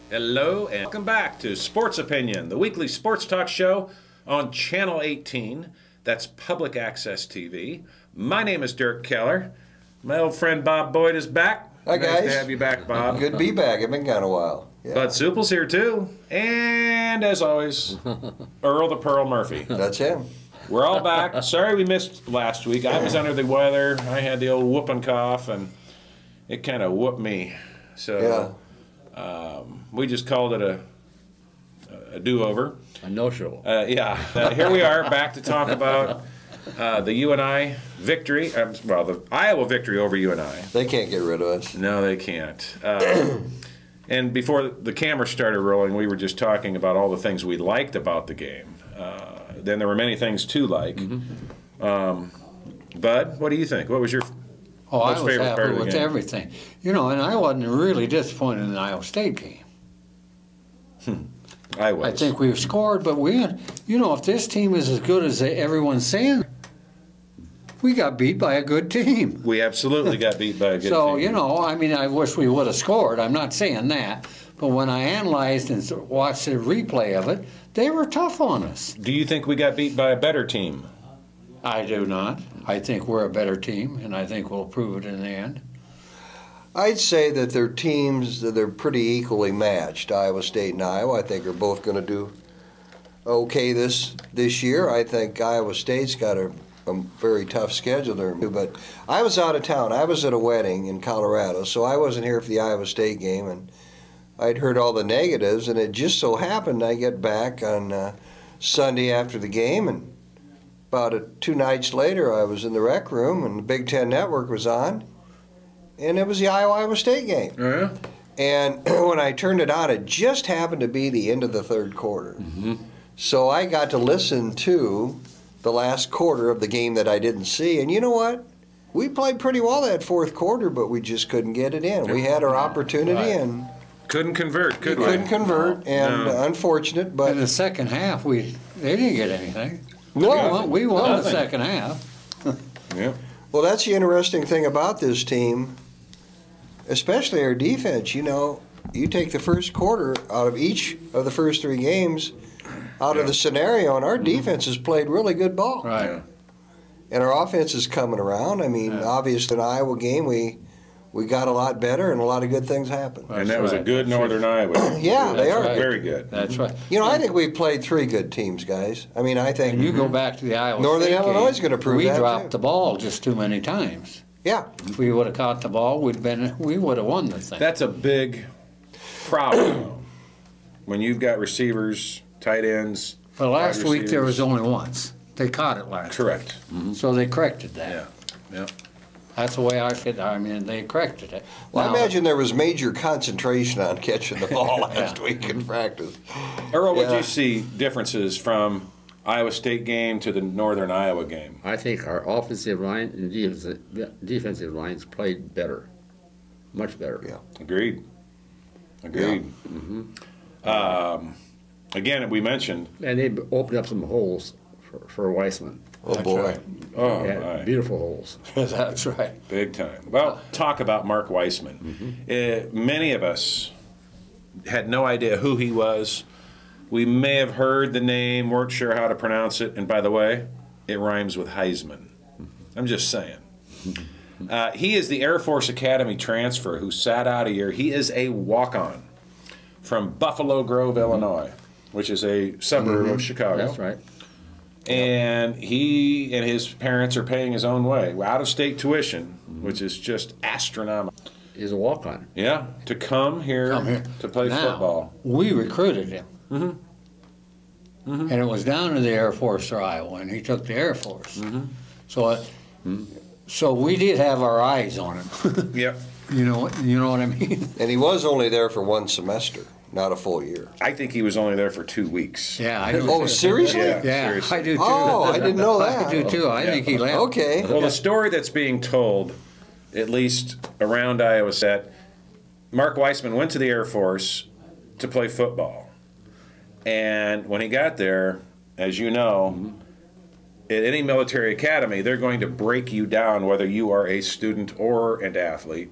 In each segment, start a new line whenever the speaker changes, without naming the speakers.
Hello and welcome back to Sports Opinion, the weekly sports talk show on Channel 18. That's Public Access TV. My name is Dirk Keller. My old friend Bob Boyd is back.
Hi, guys.
Nice to have you back, Bob.
Good to be back. It's been kind of a while. Yeah.
Bud Supple's here too. And as always, Earl the Pearl Murphy.
That's him.
We're all back. Sorry we missed last week. I was under the weather. I had the old whooping cough and it kind of whooped me. So.
Yeah.
We just called it a do-over.
A no-show.
Yeah. Here we are back to talk about the UNI victory. Well, the Iowa victory over UNI.
They can't get rid of us.
No, they can't. And before the camera started rolling, we were just talking about all the things we liked about the game. Then there were many things to like. Bud, what do you think? What was your
I was happy with everything. You know, and I wasn't really disappointed in the Iowa State game.
I was.
I think we've scored, but you know, if this team is as good as everyone's saying, we got beat by a good team.
We absolutely got beat by a good team.
So, you know, I mean, I wish we would have scored. I'm not saying that. But when I analyzed and watched the replay of it, they were tough on us.
Do you think we got beat by a better team?
I do not. I think we're a better team, and I think we'll prove it in the end.
I'd say that they're teams that are pretty equally matched. Iowa State and Iowa, I think, are both going to do okay this year. I think Iowa State's got a very tough schedule there. But I was out of town. I was at a wedding in Colorado, so I wasn't here for the Iowa State game, and I'd heard all the negatives, and it just so happened I get back on Sunday after the game, and about 2 nights later I was in the rec room, and the Big Ten Network was on, and it was the Iowa State game.
Yeah.
And when I turned it on, it just happened to be the end of the third quarter. So I got to listen to the last quarter of the game that I didn't see. And you know what? We played pretty well that fourth quarter, but we just couldn't get it in. We had our opportunity and
couldn't convert, could we?
Couldn't convert, and unfortunate. But
in the second half, they didn't get anything.
No,
we won the second half.
Yeah.
Well, that's the interesting thing about this team, especially our defense. You know, you take the first quarter out of each of the first 3 games out of the scenario, and our defense has played really good ball.
Right. Yeah.
And our offense is coming around. I mean, obviously, in the Iowa game, we got a lot better, and a lot of good things happened.
And that was a good Northern Iowa.
Yeah, they are.
Very good.
That's right.
You know, I think we played 3 good teams, guys. I mean, I think
and you go back to the Iowa
Northern
State
Illinois is
game,
going to prove
we
that
dropped
too.
the ball just too many times.
Yeah.
If we would have caught the ball, we would have won the thing.
That's a big problem when you've got receivers, tight ends.
But last week there was only once. They caught it last
Correct.
week. So they corrected that.
Yeah. Yeah.
That's the way I fit. I mean, they corrected it.
Well, I imagine there was major concentration on catching the ball last week in practice.
Earl, would you see differences from Iowa State game to the Northern Iowa game?
I think our offensive line and defensive lines played better, much better.
Yeah.
Agreed. Agreed.
Yeah.
Again, we mentioned.
And they opened up some holes for Weissman.
Oh, boy.
Right.
Oh,
Yeah,
my.
beautiful holes.
That's right.
Big time. Well, talk about Mark Weissman. Many of us had no idea who he was. We may have heard the name, weren't sure how to pronounce it. And by the way, it rhymes with Heisman. I'm just saying. He is the Air Force Academy transfer who sat out a year. He is a walk-on from Buffalo Grove, Illinois, which is a suburb of Chicago.
That's right.
And he and his parents are paying his own way, out-of-state tuition, which is just astronomical.
He's a walk-on.
Yeah, to come here to play football.
We recruited him. And it was down to the Air Force or Iowa, and he took the Air Force. So we did have our eyes on him.
Yep.
You know what I mean?
And he was only there for 1 semester. not a full year.
I think he was only there for 2 weeks.
Yeah, I do.
Oh,
too.
seriously?
Yeah.
Yeah,
Seriously.
I do too.
Oh, I didn't know that.
I do too. I think he left.
Okay.
Well, the story that's being told, at least around Iowa, is that Mark Weissman went to the Air Force to play football. And when he got there, as you know, at any military academy, they're going to break you down whether you are a student or an athlete.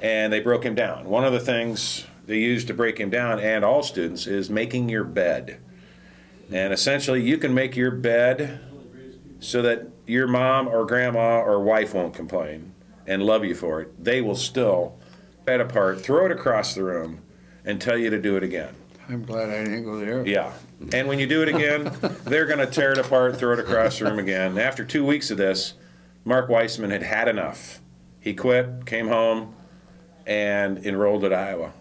And they broke him down. One of the things they used to break him down, and all students, is making your bed. And essentially, you can make your bed so that your mom or grandma or wife won't complain and love you for it. They will still bed apart, throw it across the room, and tell you to do it again.
I'm glad I didn't go there.
Yeah. And when you do it again, they're going to tear it apart, throw it across the room again. After 2 weeks of this, Mark Weissman had had enough. He quit, came home, and enrolled at Iowa.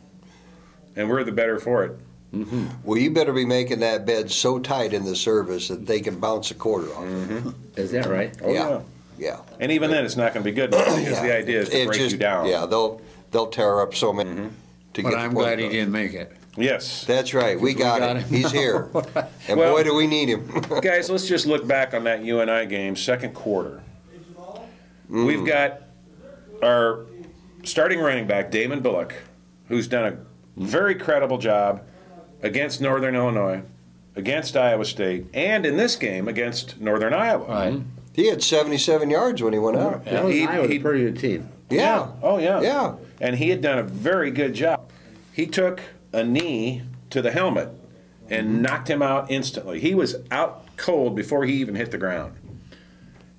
And we're the better for it.
Mm-hmm. Well, you better be making that bed so tight in the service that they can bounce a quarter off.
Mm-hmm.
Is that right?
Oh,
Yeah. Yeah.
And even then, it's not going to be good enough because
Yeah.
the idea is to
It
break
just-
you down.
Yeah, they'll tear up so many to
But
get
I'm
the point
glad he
across.
didn't make it.
Yes.
That's right. We got him. He's here. And
Well-
boy, do we need him.
Guys, let's just look back on that UNI game, second quarter. We've got our starting running back, Damon Bullock, who's done a very credible job against Northern Illinois, against Iowa State, and in this game against Northern Iowa.
Right.
He had 77 yards when he went out.
That was
He-
Iowa's
he-
a pretty good team.
Yeah.
Oh, yeah.
Yeah.
And he had done a very good job. He took a knee to the helmet and knocked him out instantly. He was out cold before he even hit the ground.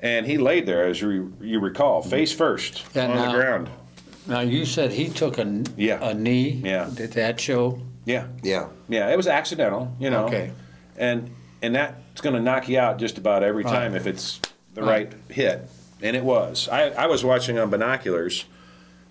And he laid there, as you recall, face first
Yeah,
on
now-
the ground.
Now, you said he took a knee.
Yeah.
Did that show?
Yeah.
Yeah.
Yeah, it was accidental, you know.
Okay.
And that's going to knock you out just about every time if it's the right hit. And it was. I was watching on binoculars,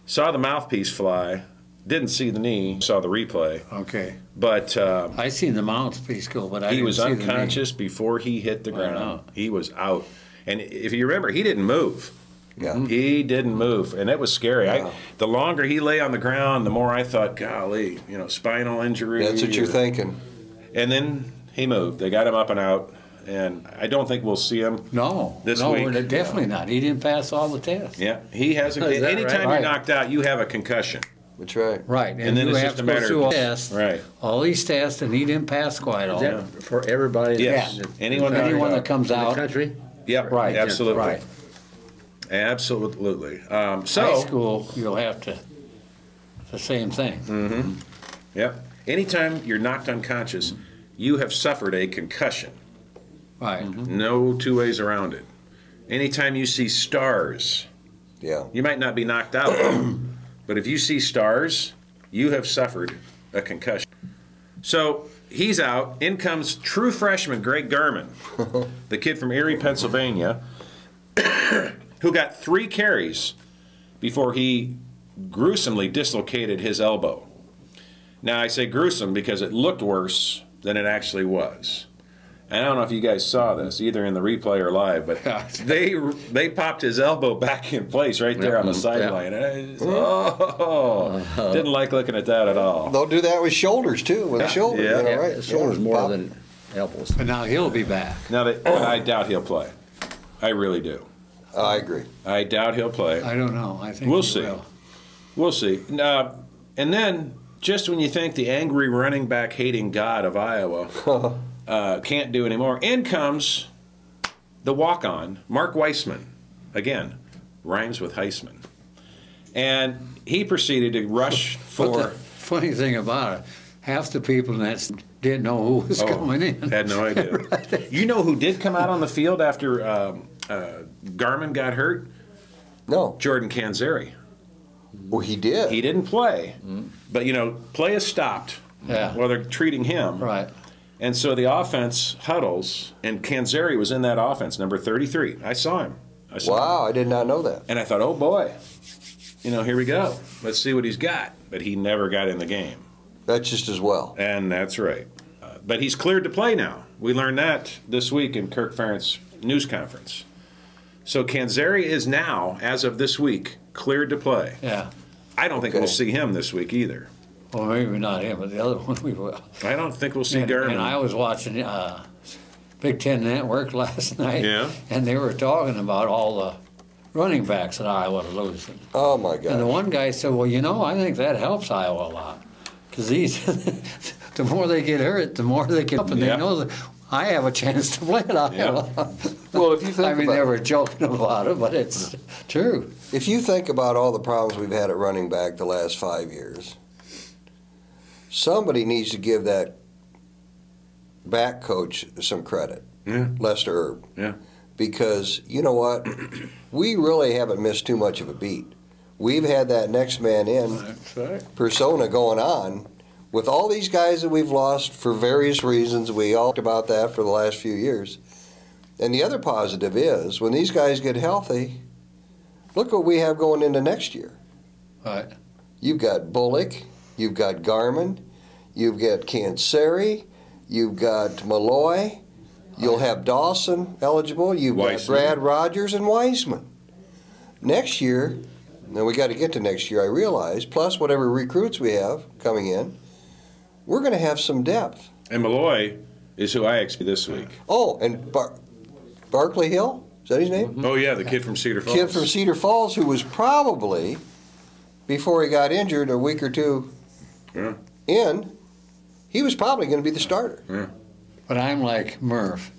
saw the mouthpiece fly, didn't see the knee, saw the replay.
Okay.
But
I seen the mouthpiece go, but I
he
didn't
was
see the knee.
unconscious before he hit the ground.
know.
He was out. And if you remember, he didn't move.
Yeah.
He didn't move, and it was scary.
Yeah.
The longer he lay on the ground, the more I thought, golly, spinal injury.
That's what you're thinking.
And then he moved. They got him up and out, and I don't think we'll see him.
No.
This
no,
week.
definitely not. He didn't pass all the tests.
Yeah, he has.
Is that
Anytime
right?
you're knocked out, you have a concussion.
That's right.
Right.
And then
you
it's
have
just
to
a
go
matter
through
of
all tests.
Right.
All these tests, and he didn't pass quite all.
Is that for everybody?
Yes.
in
Anyone
that comes
the
out.
country?
Yep.
Right.
Absolutely.
Right.
Absolutely.
High
So.
school, you'll have to. The same thing.
Yep. Anytime you're knocked unconscious, you have suffered a concussion.
Right.
No two ways around it. Anytime you see stars,
Yeah.
you might not be knocked out, but if you see stars, you have suffered a concussion. So he's out. In comes true freshman Greg Garman, the kid from Erie, Pennsylvania, who got 3 carries before he gruesomely dislocated his elbow. Now, I say gruesome because it looked worse than it actually was. And I don't know if you guys saw this, either in the replay or live, but they popped his elbow back in place right there on the sideline. And I just, didn't like looking at that at all.
They'll do that with shoulders, too, with a shoulder.
Yeah.
Yeah,
Right?
the shoulders
Yeah.
more
Pop.
than elbows.
But now he'll be back.
Now, I doubt he'll play. I really do.
I agree.
I doubt he'll play.
I don't know. I think
We'll
he
see.
will.
We'll see. And then, just when you think the angry running back hating God of Iowa can't do anymore, in comes the walk-on, Mark Weissman. Again, rhymes with Heisman. And he proceeded to rush
But the
for...
funny thing about it, half the people in that didn't know who was coming in.
Had no idea. You know who did come out on the field after Garman got hurt?
No.
Jordan Canzeri.
Well, he did.
He didn't play, but play is stopped
Yeah.
while they're treating him.
Right.
And so the offense huddles, and Canzeri was in that offense, number 33. I saw him.
Wow, I did not know that.
And I thought, oh boy, here we go. Let's see what he's got. But he never got in the game.
That's just as well.
And that's right. But he's cleared to play now. We learned that this week in Kirk Ferentz news conference. So Canzeri is now, as of this week, cleared to play.
Yeah.
I don't think
Okay.
we'll see him this week either.
Well, maybe not him, but the other one we will.
I don't think we'll see Garmin.
And I was watching Big Ten Network last night,
Yeah.
and they were talking about all the running backs that Iowa are losing.
Oh my God!
And the one guy said, "Well, you know, I think that helps Iowa a lot, because these, the more they get hurt, the more they get up, and
Yeah.
they know that I have a chance to play at Iowa."
Well, if you think
I mean,
about
they were joking about it, but it's true.
If you think about all the problems we've had at running back the last 5 years, somebody needs to give that back coach some credit,
Yeah.
Lester Erb.
Yeah.
Because, you know what, we really haven't missed too much of a beat. We've had that next man in
That's right.
persona going on with all these guys that we've lost for various reasons. We all talked about that for the last few years. And the other positive is, when these guys get healthy, look what we have going into next year.
Right.
You've got Bullock, you've got Garmin, you've got Canseri, you've got Malloy, you'll have Dawson eligible, you've got
Weissman.
Brad Rogers and Weissman. Next year, now we got to get to next year, I realize, plus whatever recruits we have coming in, we're going to have some depth.
And Malloy is who I expect this week.
Oh, and Barkley Hill, is that his name?
Oh, yeah, the kid from Cedar Falls.
Kid from Cedar Falls who was probably, before he got injured a week or two
Yeah.
in, he was probably going to be the starter.
Yeah.
But I'm like Murph.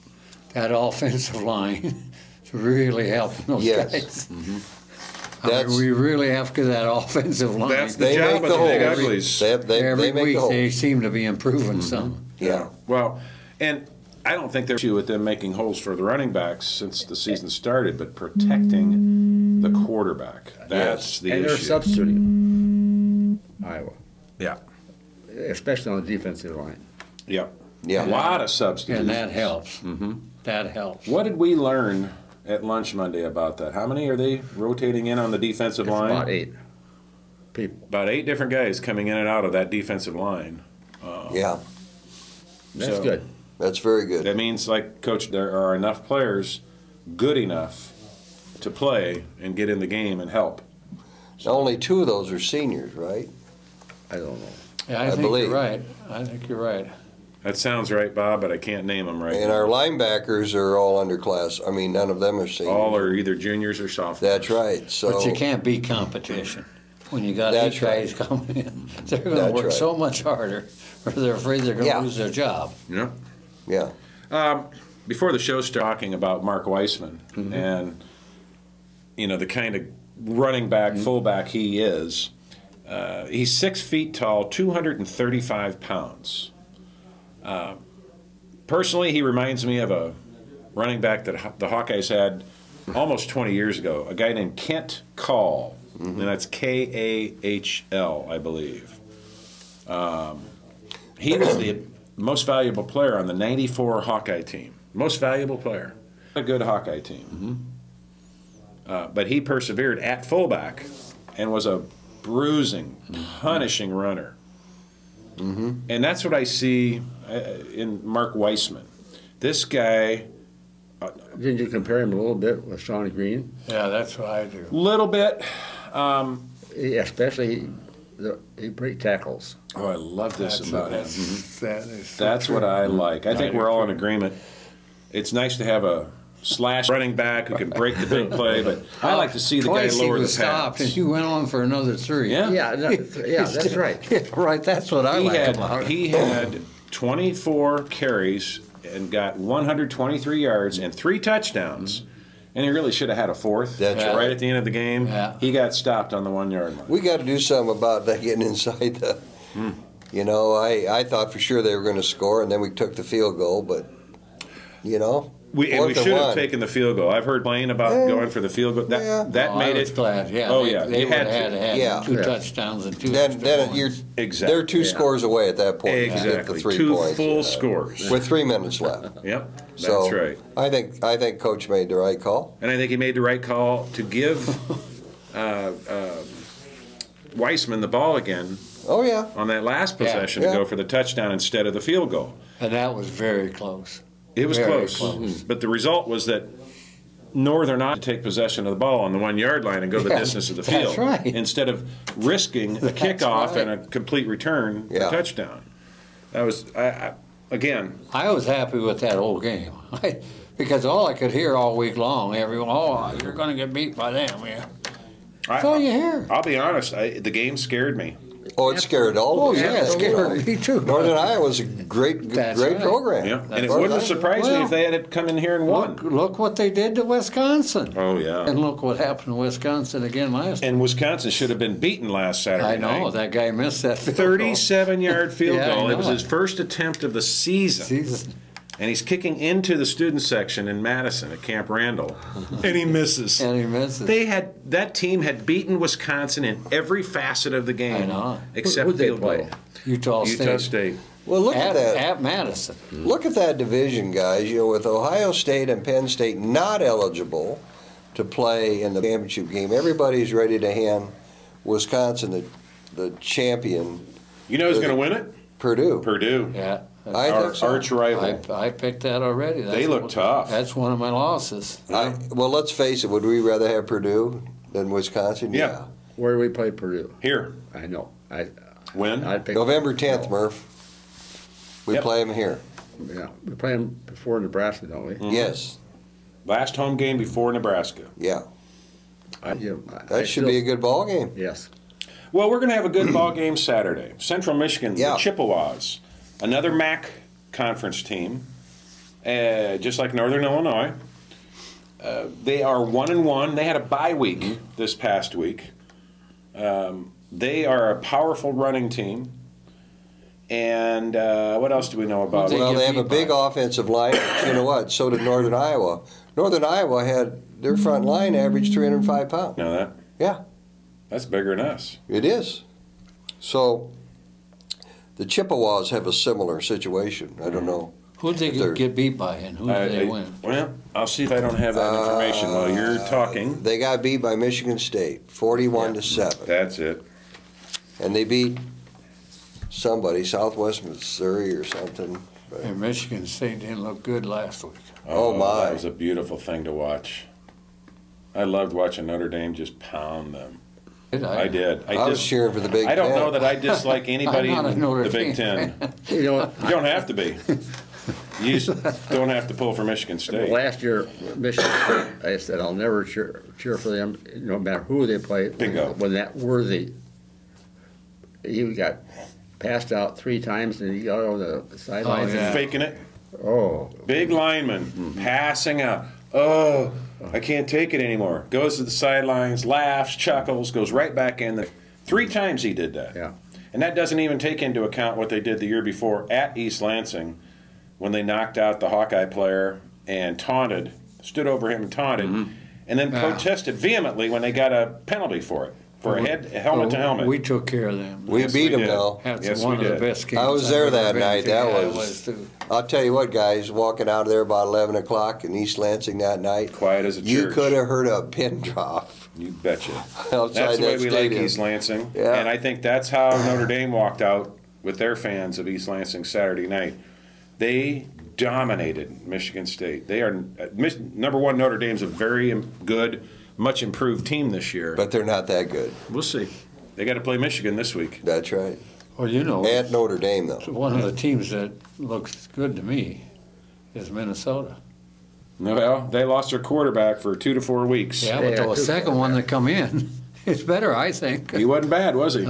That offensive line is really helping those
Yes.
guys. I
That's-
mean, we really have to get that offensive line.
That's the
They
job
make
of
the
the big
holes.
uglies.
They
Every
make
week
the holes.
they seem to be improving some.
Yeah.
Well, and I don't think there's issue with them making holes for the running backs since the season started, but protecting the quarterback. That's the
And they're
issue.
substituting Iowa,
Yeah.
especially on the defensive line.
Yeah.
Yeah.
A lot of substitutes.
And that helps.
Mm-hmm.
That helps.
What did we learn at lunch Monday about that? How many are they rotating in on the defensive
It's
line?
about 8 people.
About 8 different guys coming in and out of that defensive line.
Yeah,
That's
So-
good.
that's very good.
That means, like, Coach, there are enough players good enough to play and get in the game and help.
Only 2 of those are seniors, right?
I don't know.
Yeah,
I
I think
believe.
you're right. I think you're right.
That sounds right, Bob, but I can't name them right
And
now.
our linebackers are all underclass. I mean, none of them are seniors.
All are either juniors or sophomores.
That's right. So
But you can't beat competition. When you got
That's
8 guys coming in, they're going to
That's
work
right.
so much harder, or they're afraid they're going to
Yeah.
lose their job.
Yeah.
yeah,
Before the show started, talking about Mark Weissman and, you know, the kind of running back, fullback he is. He's 6 feet tall, 235 pounds. Personally, he reminds me of a running back that the Hawkeyes had almost 20 years ago, a guy named Kent Call, and that's Kahl, I believe. He was the most valuable player on the 94 Hawkeye team. Most valuable player. A good Hawkeye team. But he persevered at fullback and was a bruising, punishing runner. And that's what I see in Mark Weissman. This guy,
Didn't you compare him a little bit with Shawnee Green?
Yeah, that's what I do.
little bit.
Especially he break tackles.
Oh, I love this about him.
That is so
That's
true.
what I like. I think
do
we're all in
too.
agreement. It's nice to have a slash running back who can break the big play, but I like to see the guy
Twice
lower
he
the
was stopped, and
pads.
he went on for another 3.
Yeah.
Yeah, that's right.
Yeah, right. That's what I like about it.
He had 24 carries and got 123 yards and 3 touchdowns. And he really should have had a 4th.
That's
right
right.
at the end of the game.
Yeah.
He got stopped on the 1 yard line.
we got to do something about that getting inside the. You know, I thought for sure they were going to score, and then we took the field goal, but you know.
And we
4th and
should have
1.
taken the field goal. I've heard Blaine about going for the field goal. That
Yeah.
that
Oh,
made
I was
it.
glad. Yeah.
Oh,
they,
yeah.
They
You
would
had
have
to.
had
Yeah.
2
Yeah.
touchdowns and 2
Then
extra points.
you're
Exactly.
they're 2 scores away at that point. to get
Exactly.
the 3
2
points,
full scores.
with 3 minutes left.
Yep. That's
So
right.
I think Coach made the right call.
And I think he made the right call to give Weissman the ball again
Oh yeah.
on that last possession
Yeah.
to go for the touchdown instead of the field goal.
And that was very close.
It was
Very
close.
close.
But the result was that Northern Iowa to take possession of the ball on the 1 yard line and go the distance of the field,
that's right.
instead of risking a kickoff and a complete return for touchdown. That was again.
I was happy with that whole game because all I could hear all week long, everyone, oh, you're going to get beat by them, yeah. That's all you hear.
I'll be honest, the game scared me.
Oh, it scared all of us.
Yeah, it scared me too.
Northern Iowa was a great program.
Yeah, and it wouldn't have surprised me if they had come in here and won.
Look what they did to Wisconsin.
Oh, yeah.
And look what happened to Wisconsin again last night.
And Wisconsin should have been beaten last Saturday night.
I know, that guy missed that field
37-yard field
Yeah,
goal.
I
It was
know
his first attempt of the season. And he's kicking into the student section in Madison at Camp Randall, and he misses. That team had beaten Wisconsin in every facet of the game, except field goal.
Utah State.
Well, look at that.
At Madison.
Look at that division, guys. You know, with Ohio State and Penn State not eligible to play in the championship game, everybody's ready to hand Wisconsin the champion.
You know who's going to win it?
Purdue.
Purdue.
Yeah.
I think so.
Arch rival.
I picked that already.
They look tough.
That's one of my losses.
Well, let's face it. Would we rather have Purdue than Wisconsin?
Yeah.
Where do we play Purdue?
Here.
I know.
When?
November 10th, Murph. We play them here.
Yeah. We play them before Nebraska, don't we?
Mm-hmm. Yes.
Last home game before Nebraska.
Yeah.
That
should be a good ball game.
Yes.
Well, we're going to have a good ball game Saturday. Central Michigan, the Chippewas, another MAC conference team, just like Northern Illinois. They are 1-1. They had a bye week this past week. They are a powerful running team. And what else do we know about them?
Well, they have a big offensive line. You know what? So did Northern Iowa. Northern Iowa had their front line average 305 pounds.
Know that?
Yeah.
That's bigger than us.
It is. So the Chippewas have a similar situation. I don't know.
Who did they get beat by and who did they win?
Well, I'll see if I don't have that information while you're talking.
They got beat by Michigan State, 41-7.
That's it.
And they beat somebody, Southwest Missouri or something.
And Michigan State didn't look good last week.
Oh my.
That was a beautiful thing to watch. I loved watching Notre Dame just pound them.
I did. I was cheering for the Big Ten.
I don't know that I dislike anybody in the Big Ten.
You know what?
You don't have to be. You just don't have to pull for Michigan State.
Last year, Michigan State, I said I'll never cheer for them, no matter who they play.
Bingo.
When that Worthy, he got passed out 3 times and he got over the sidelines.
Faking it.
Oh.
Big lineman passing out. Oh, I can't take it anymore. Goes to the sidelines, laughs, chuckles, goes right back in there. 3 times he did that.
Yeah.
And that doesn't even take into account what they did the year before at East Lansing when they knocked out the Hawkeye player and taunted, stood over him and taunted, and then protested vehemently when they got a penalty for it, for a helmet to helmet.
We took care of them.
We beat them, though.
That's one of the best games.
I was there that night. That was. I'll tell you what, guys, walking out of there about 11 o'clock in East Lansing that night.
Quiet as a church.
You could have heard a pin drop.
You betcha.
Outside
that's the way we
stadium.
like East Lansing.
Yeah.
And I think that's how Notre Dame walked out with their fans of East Lansing Saturday night. They dominated Michigan State. They are number one. Notre Dame's a very good, much improved team this year.
But they're not that good.
We'll see. They got to play Michigan this week.
That's right.
Well, you know,
at Notre Dame, though.
One of the teams that looks good to me is Minnesota.
Well, they lost their quarterback for 2 to 4 weeks.
Yeah, but the second one that come in, it's better, I think.
He wasn't bad, was he?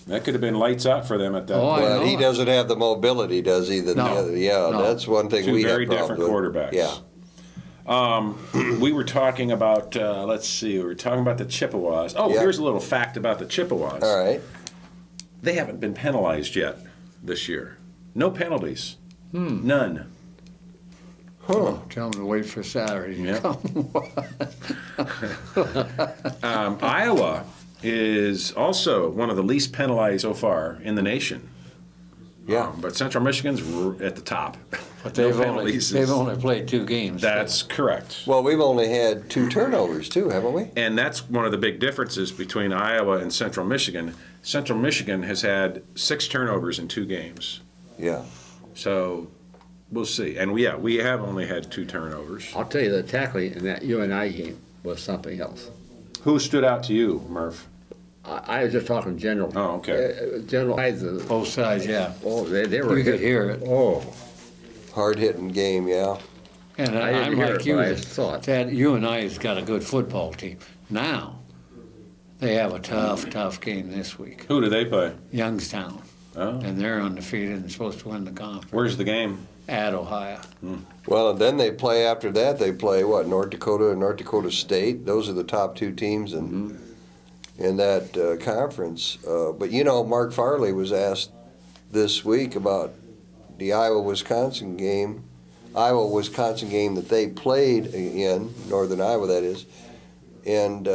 That could have been lights out for them at that point.
But he doesn't have the mobility, does he? Than the other. Yeah, that's one thing we have
very different quarterbacks.
Yeah.
We were talking about, let's see, we were talking about the Chippewas. Oh, here's a little fact about the Chippewas.
All right.
They haven't been penalized yet this year. No penalties. None.
Huh. Tell them to wait for Saturday.
Yep. Iowa is also one of the least penalized so far in the nation.
Yeah.
But Central Michigan's at the top.
But they've only played 2 games.
That's correct.
Well, we've only had 2 turnovers, too, haven't we?
And that's one of the big differences between Iowa and Central Michigan. Central Michigan has had 6 turnovers in 2 games.
Yeah.
So we'll see. And we have only had 2 turnovers.
I'll tell you, the tackling in that UNI game was something else.
Who stood out to you, Murph?
I was just talking general.
Oh, okay.
General sides.
Both sides, yeah.
Oh, they were.
You could hear it.
Oh,
Hard-hitting game, yeah.
And
I didn't
I'm
hear
like
it,
you.
but I saw it.
That UNI has got a good football team. Now, they have a tough game this week.
Who do they play?
Youngstown.
Oh.
And they're undefeated and supposed to win the conference.
Where's the game?
At Ohio.
Well, and then they play after that. They play what? North Dakota and North Dakota State. Those are the top 2 teams in that conference. But you know, Mark Farley was asked this week about the Iowa-Wisconsin game that they played in Northern Iowa, that is, and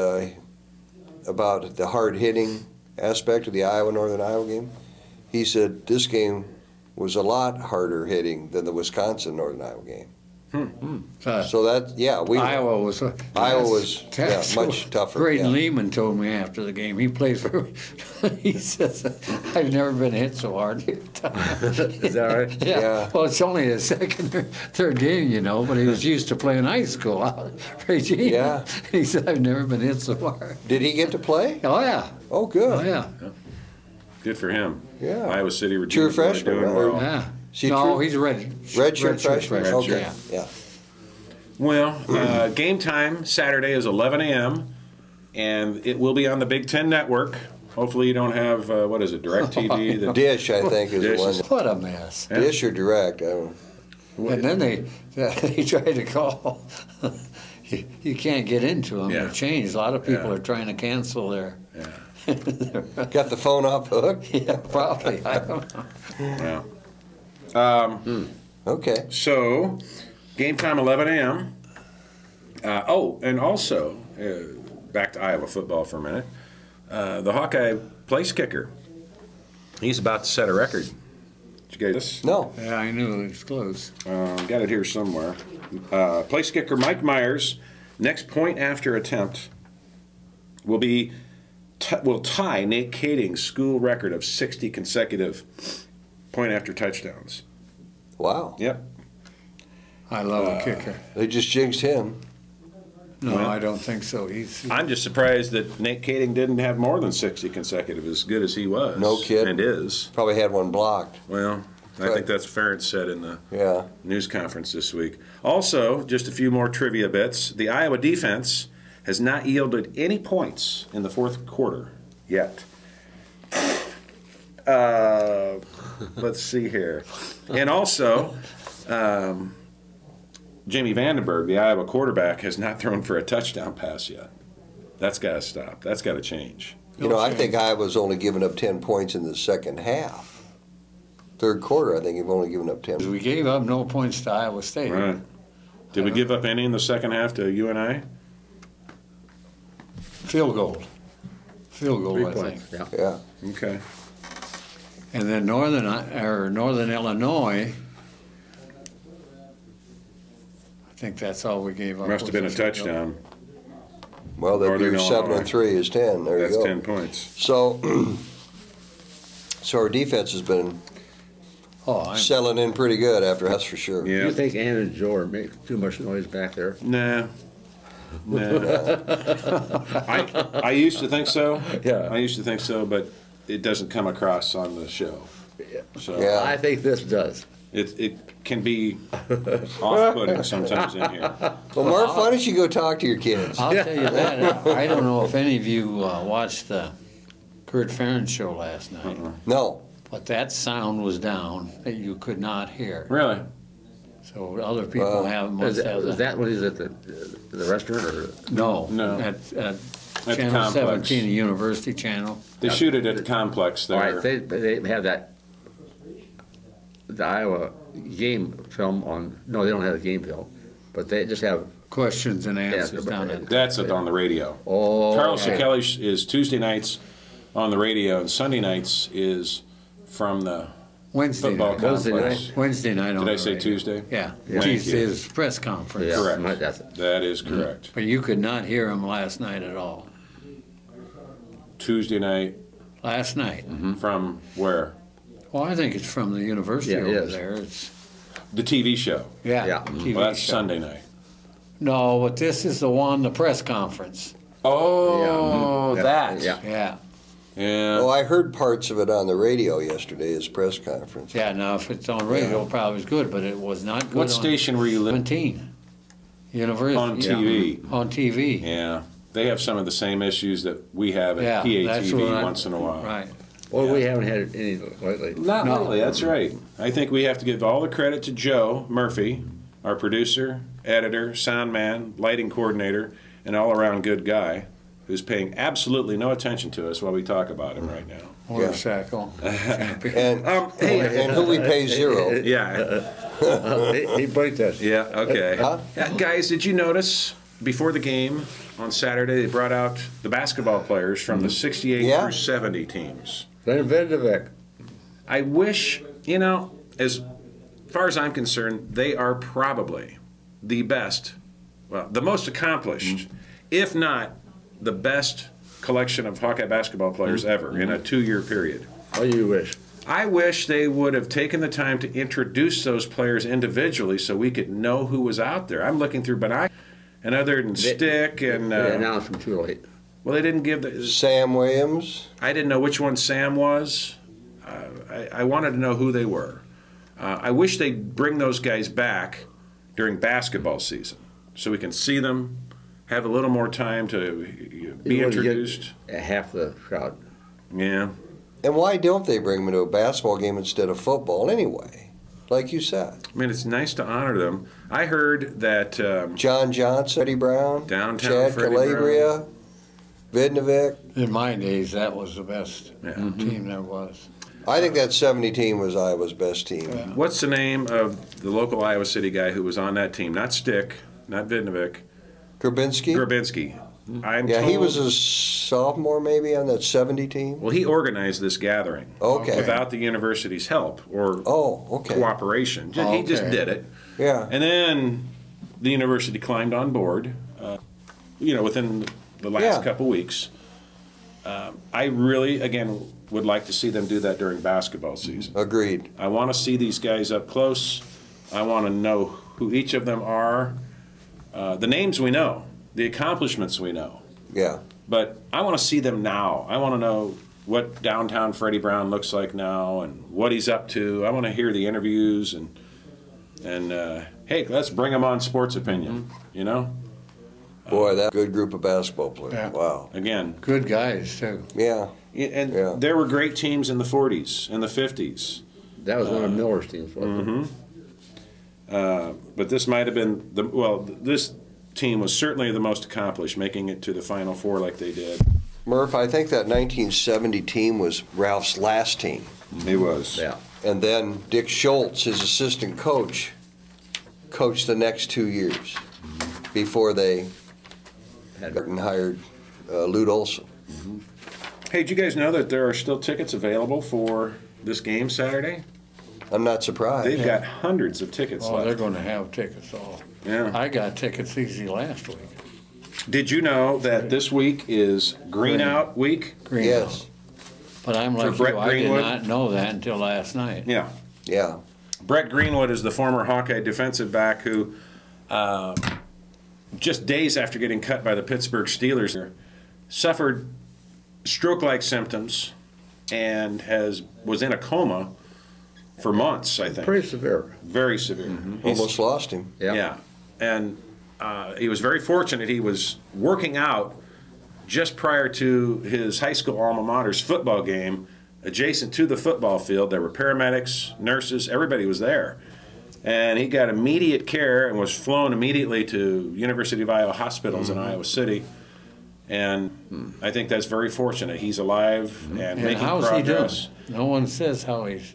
about the hard-hitting aspect of the Iowa-Northern Iowa game. He said this game was a lot harder hitting than the Wisconsin-Northern Iowa game. So that, yeah,
Iowa was
much tougher.
Braden
yeah.
Lehman told me after the game. He plays for. He says, "I've never been hit so hard."
is that right?
Yeah. Well, it's only his second or third game, you know, but he was used to playing high school out Regina.
Yeah.
He said, "I've never been hit so hard."
Did he get to play?
Oh yeah.
Oh, good.
Oh yeah.
Good for him.
Yeah.
Iowa City,
True
Regina,
freshman,
doing
right?
well.
Yeah.
She
No,
true?
he's a
Redshirt freshman. Okay.
Yeah.
Well, game time Saturday is 11 a.m. and it will be on the Big Ten Network. Hopefully you don't have, what is it, DirecTV? The
Dish, I think, is
Dish
the one.
is-
What a mess.
Dish or Direct? I don't.
And then they tried to call. You can't get into them.
Yeah.
They're changed. A lot of people
Yeah.
are trying to cancel their.
Got the phone off the hook?
Yeah, probably. I don't know.
Yeah.
Okay.
So, game time 11 a.m. And also, back to Iowa football for a minute. The Hawkeye place kicker, he's about to set a record. Did you get this?
No.
Yeah, I knew it was close.
Got it here somewhere. Place kicker Mike Myers' next point after attempt will tie Nate Kading's school record of 60 consecutive point after touchdowns.
Wow.
Yep.
I love a kicker.
They just jinxed him.
No,
Well,
I don't think so.
I'm just surprised that Nate Kading didn't have more than 60 consecutive, as good as he was.
No kid.
And is.
Probably had one blocked.
Well, I think that's Ferentz said in the
Yeah.
news conference this week. Also, just a few more trivia bits. The Iowa defense has not yielded any points in the fourth quarter yet. Let's see here. And also, Jimmy Vandenberg, the Iowa quarterback, has not thrown for a touchdown pass yet. That's got to stop. That's got to change.
You know, I think Iowa's only given up 10 points in the second half. Third quarter, I think you've only given up 10.
We gave up no points to Iowa State.
Right. Did we give up any in the second half to UNI?
Field goal. Field goal,
3
I
points.
think.
Yeah.
Yeah.
Okay.
And then Northern Illinois, I think that's all we gave up.
Must have been a touchdown.
Well, that'd
Northern
be 7
Illinois.
and 3 is 10. There
That's
you go.
10 points.
So, so our defense has been settling in pretty good after, that's for sure.
Yeah.
You think Ann and Joe are making too much noise back there?
Nah. I used to think so.
Yeah.
I used to think so, but it doesn't come across on the show. So
Yeah.
I think this does.
it can be off-putting sometimes in here.
Well, Mark, why don't you go talk to your kids?
I'll tell you that. I don't know if any of you watched the Kurt Ferentz show last night,
No.
but that sound was down that you could not hear.
Really?
So other people must have
Is that what is at the restaurant or?
No,
No.
At
the
Channel
complex.
17, the University Channel.
They shoot it at the complex
All
there.
right, they have that, the Iowa game film on, no, they don't have a game film, but they just have,
Questions and answers
Yeah,
down at
That's it on the radio.
oh.
Carlos
okay.
Kelly is Tuesday nights on the radio, and Sunday nights is from the
Wednesday
football
night.
complex.
Wednesday night on
Did I
the
say
radio.
Tuesday?
Yeah.
Yeah.
Tuesday is press conference.
Yeah,
Correct.
that's it.
That is correct.
But you could not hear him last night at all.
Tuesday night
Last night.
from where?
Well, I think it's from the university
Yeah, it
over
is.
there. It's
The TV show.
Yeah.
Yeah.
TV
Well, that's
show.
Sunday night.
No, but this is the press conference.
Oh,
Yeah.
that.
Yeah.
Yeah.
Yeah.
Oh, I heard parts of it on the radio yesterday, his press conference.
Yeah, now if it's on radio, it probably was good, but it was not good
What
on
station were you living
17. University.
on TV?
On TV.
Yeah. They have some of the same issues that we have
Yeah,
at
that's what
PATV once in a while.
Right.
Well, we haven't had any lately.
Not
No.
really, that's right. I think we have to give all the credit to Joe Murphy, our producer, editor, sound man, lighting coordinator, and all-around good guy, who's paying absolutely no attention to us while we talk about him right now.
Motorcycle.
And,
Hey,
and who we pay zero.
yeah,
He breaks us.
yeah, okay.
Huh?
Guys, did you notice before the game on Saturday they brought out the basketball players from the 68
Yeah.
through 70 teams?
Then Vedevec.
I wish, as far as I'm concerned, they are probably the best, well, the most accomplished, if not the best collection of Hawkeye basketball players ever in a 2-year period.
What do you wish?
I wish they would have taken the time to introduce those players individually so we could know who was out there. I'm looking through binoculars, and other than Stick and
They announced them too late.
well, they didn't give the.
Sam Williams.
I didn't know which one Sam was. I wanted to know who they were. I wish they'd bring those guys back during basketball season so we can see them, have a little more time to be
You wouldn't get
introduced.
Half the crowd.
Yeah.
And why don't they bring him to a basketball game instead of football anyway? Like you said.
I mean, it's nice to honor them. I heard that
John Johnson, Freddie Brown,
Downtown
Chad
Freddie
Calabria, Vidnovic.
In my days, that was the best
Yeah.
team there was.
I think that 70 team was Iowa's best team.
What's the name of the local Iowa City guy who was on that team? Not Stick, not Vidnovic,
Grabinski?
Grabinski. I'm
Yeah,
told,
he was a sophomore maybe on that 70 team.
well, he organized this gathering
Okay.
without the university's help or
Oh, okay.
cooperation. He just
Okay.
did it.
Yeah.
And then the university climbed on board, within the last
Yeah.
couple weeks. I really, again, would like to see them do that during basketball season.
Agreed.
I want to see these guys up close. I want to know who each of them are. The names we know, the accomplishments we know.
Yeah.
But I want to see them now. I want to know what downtown Freddie Brown looks like now and what he's up to. I want to hear the interviews and hey, let's bring him on Sports Opinion,
Boy, that good group of basketball players.
Yeah.
Wow.
Again,
Good guys, too.
Yeah.
and
Yeah.
there were great teams in the 40s and the 50s.
That was one of Miller's teams, wasn't it?
But this might have been this team was certainly the most accomplished, making it to the Final Four like they did.
Murph, I think that 1970 team was Ralph's last team.
He was.
Yeah.
And then Dick Schultz, his assistant coach, coached the next 2 years before they hired Lute Olson.
Hey, did you guys know that there are still tickets available for this game Saturday?
I'm not surprised.
They've got hundreds of tickets
Oh, they're
left.
going to have tickets all.
Yeah.
I got tickets easy last week.
Did you know that this week is Green Out Week?
Green
Yes.
But I'm
For
like
Brett
you, I did
Greenwood?
not know that until last night.
Yeah.
Yeah.
Brett Greenwood is the former Hawkeye defensive back who, just days after getting cut by the Pittsburgh Steelers, suffered stroke-like symptoms and was in a coma for months, I think.
Pretty severe.
Very severe. He's-
Almost lost him.
Yeah.
Yeah, and he was very fortunate. He was working out just prior to his high school alma mater's football game. Adjacent to the football field, there were paramedics, nurses, everybody was there. And he got immediate care and was flown immediately to University of Iowa hospitals in Iowa City. And I think that's very fortunate. He's alive and
And
making
how's he doing?
progress.
No one says how he's.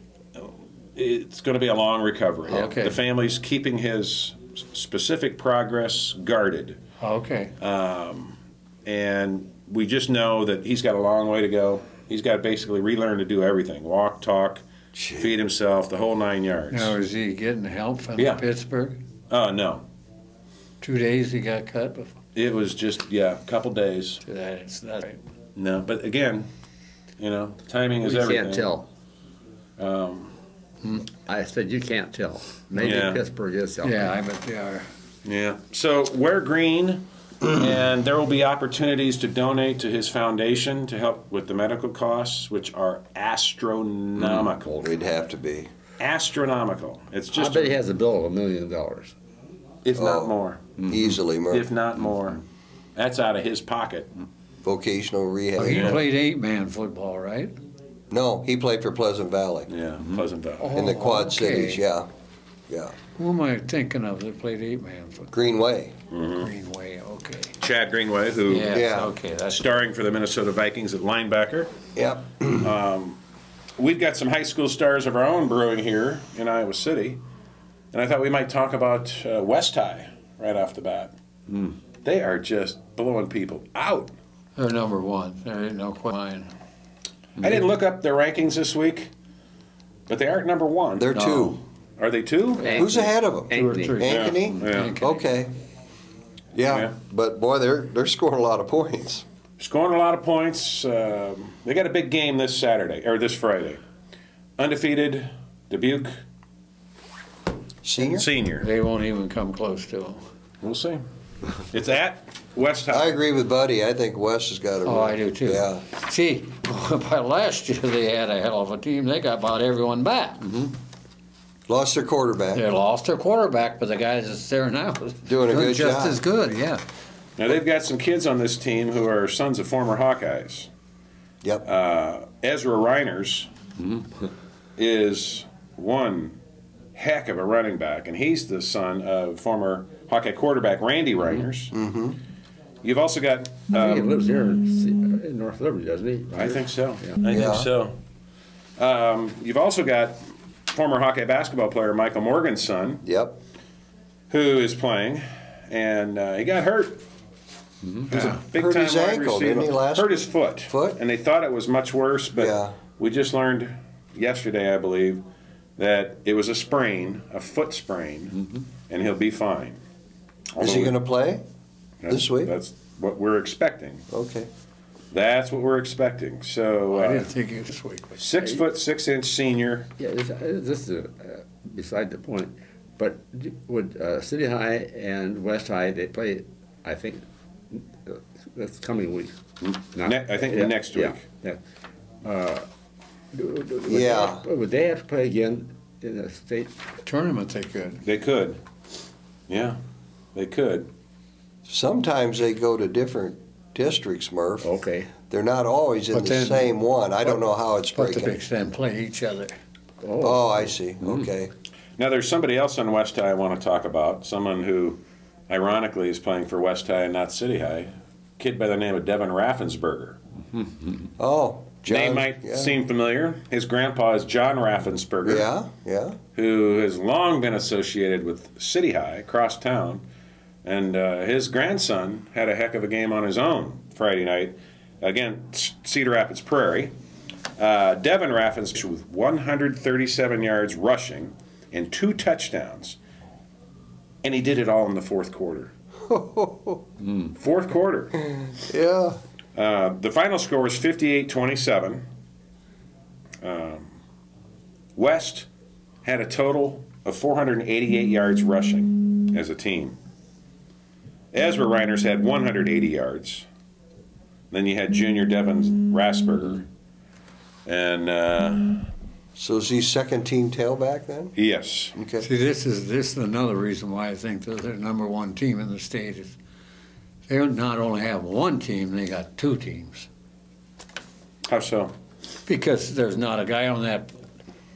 It's going to be a long recovery.
Okay.
The family's keeping his specific progress guarded.
Okay.
And we just know that he's got a long way to go. He's got to basically relearn to do everything: walk, talk, feed himself, the whole 9 yards.
Now, is he getting help from
Yeah.
Pittsburgh?
No,
2 days he got cut before.
it was just a couple days.
That's not right.
No, but again, timing is
We
everything.
can't tell. I said, you can't tell. Maybe Pittsburgh is something.
Yeah, I bet they are.
Yeah. So wear green, and there will be opportunities to donate to his foundation to help with the medical costs, which are astronomical.
We'd have to be.
Astronomical. It's just.
I bet he has a bill of $1 million.
If not more.
Easily, Murph.
If not more. That's out of his pocket.
Vocational rehab.
Well, he played 8-man football, right?
No, he played for Pleasant Valley.
Yeah, Pleasant Valley.
In the Quad
okay.
Cities, yeah. Yeah.
Who am I thinking of that played 8-man football?
Greenway.
Greenway, okay.
Chad Greenway, who
Yes,
Yeah.
okay. That's
starring for the Minnesota Vikings at linebacker.
Yep.
We've got some high school stars of our own brewing here in Iowa City, and I thought we might talk about West High right off the bat. They are just blowing people out.
they're number one. There ain't no question.
I didn't look up their rankings this week, but they aren't number one.
They're
No.
two.
Are they two?
Who's ahead of them?
Two or
Ankeny.
three.
Ankeny?
Yeah.
Okay. Yeah.
Yeah.
But boy, they're scoring a lot of points.
Scoring a lot of points. They got a big game this Saturday, or this Friday. Undefeated Dubuque
Senior?
Senior.
They won't even come close to them.
We'll see. It's at West
I
High.
agree with Buddy. I think West has got a
Oh, I do too.
Yeah.
See, by last year they had a hell of a team. They got about everyone back.
Lost their quarterback.
They lost their quarterback, but the guys that's there now
Doing a good
just
job.
as good. Yeah.
Now they've got some kids on this team who are sons of former Hawkeyes.
Yep.
Ezra Reiners is one heck of a running back, and he's the son of former Hawkeye quarterback Randy Reiners. You've also got.
He lives here in North Liberty, doesn't he?
I think so.
Yeah.
I
Yeah.
think so. You've also got former Hawkeye basketball player Michael Morgan's son,
Yep.
who is playing, and he got hurt. He was a big
Hurt
time
his
wide
ankle,
receiver.
didn't he, last
Hurt his foot.
Foot?
And they thought it was much worse, but
Yeah.
we just learned yesterday, I believe, that it was a sprain, a foot sprain, and he'll be fine.
Is he going to play this week?
That's what we're expecting.
Okay.
That's what we're expecting. So,
I didn't think it was this week.
6 foot 6 inch senior.
Yeah, this is beside the point. But would City High and West High, they play, I think, this coming week.
I think next week.
Yeah.
Yeah.
Would they have to play again in the state?
Tournament they could.
They could. Yeah, they could.
Sometimes they go to different districts, Murph.
Okay.
They're not always in
But
the
then-
same one. I don't know how it's
But the
breaking.
Big Ten play each other.
Oh, I see. Okay.
Now, there's somebody else on West High I want to talk about. Someone who, ironically, is playing for West High and not City High. Kid by the name of Devin Raffensperger.
Oh, John.
Name might
yeah.
seem familiar. His grandpa is John Raffensperger,
Yeah, yeah.
who has long been associated with City High across town. And his grandson had a heck of a game on his own Friday night against Cedar Rapids Prairie. Devin Raffensperger with 137 yards rushing and 2 touchdowns. And he did it all in the fourth quarter. Fourth quarter.
Yeah.
The final score was 58-27. West had a total of 488 yards rushing as a team. Ezra Reiners had 180 yards. Then you had junior Devin Raffensperger. And
So is he second team tailback then?
yes,
Okay.
See, this is another reason why I think that they're number one team in the state. Is they not only have one team, they got 2 teams.
how so?
Because there's not a guy on that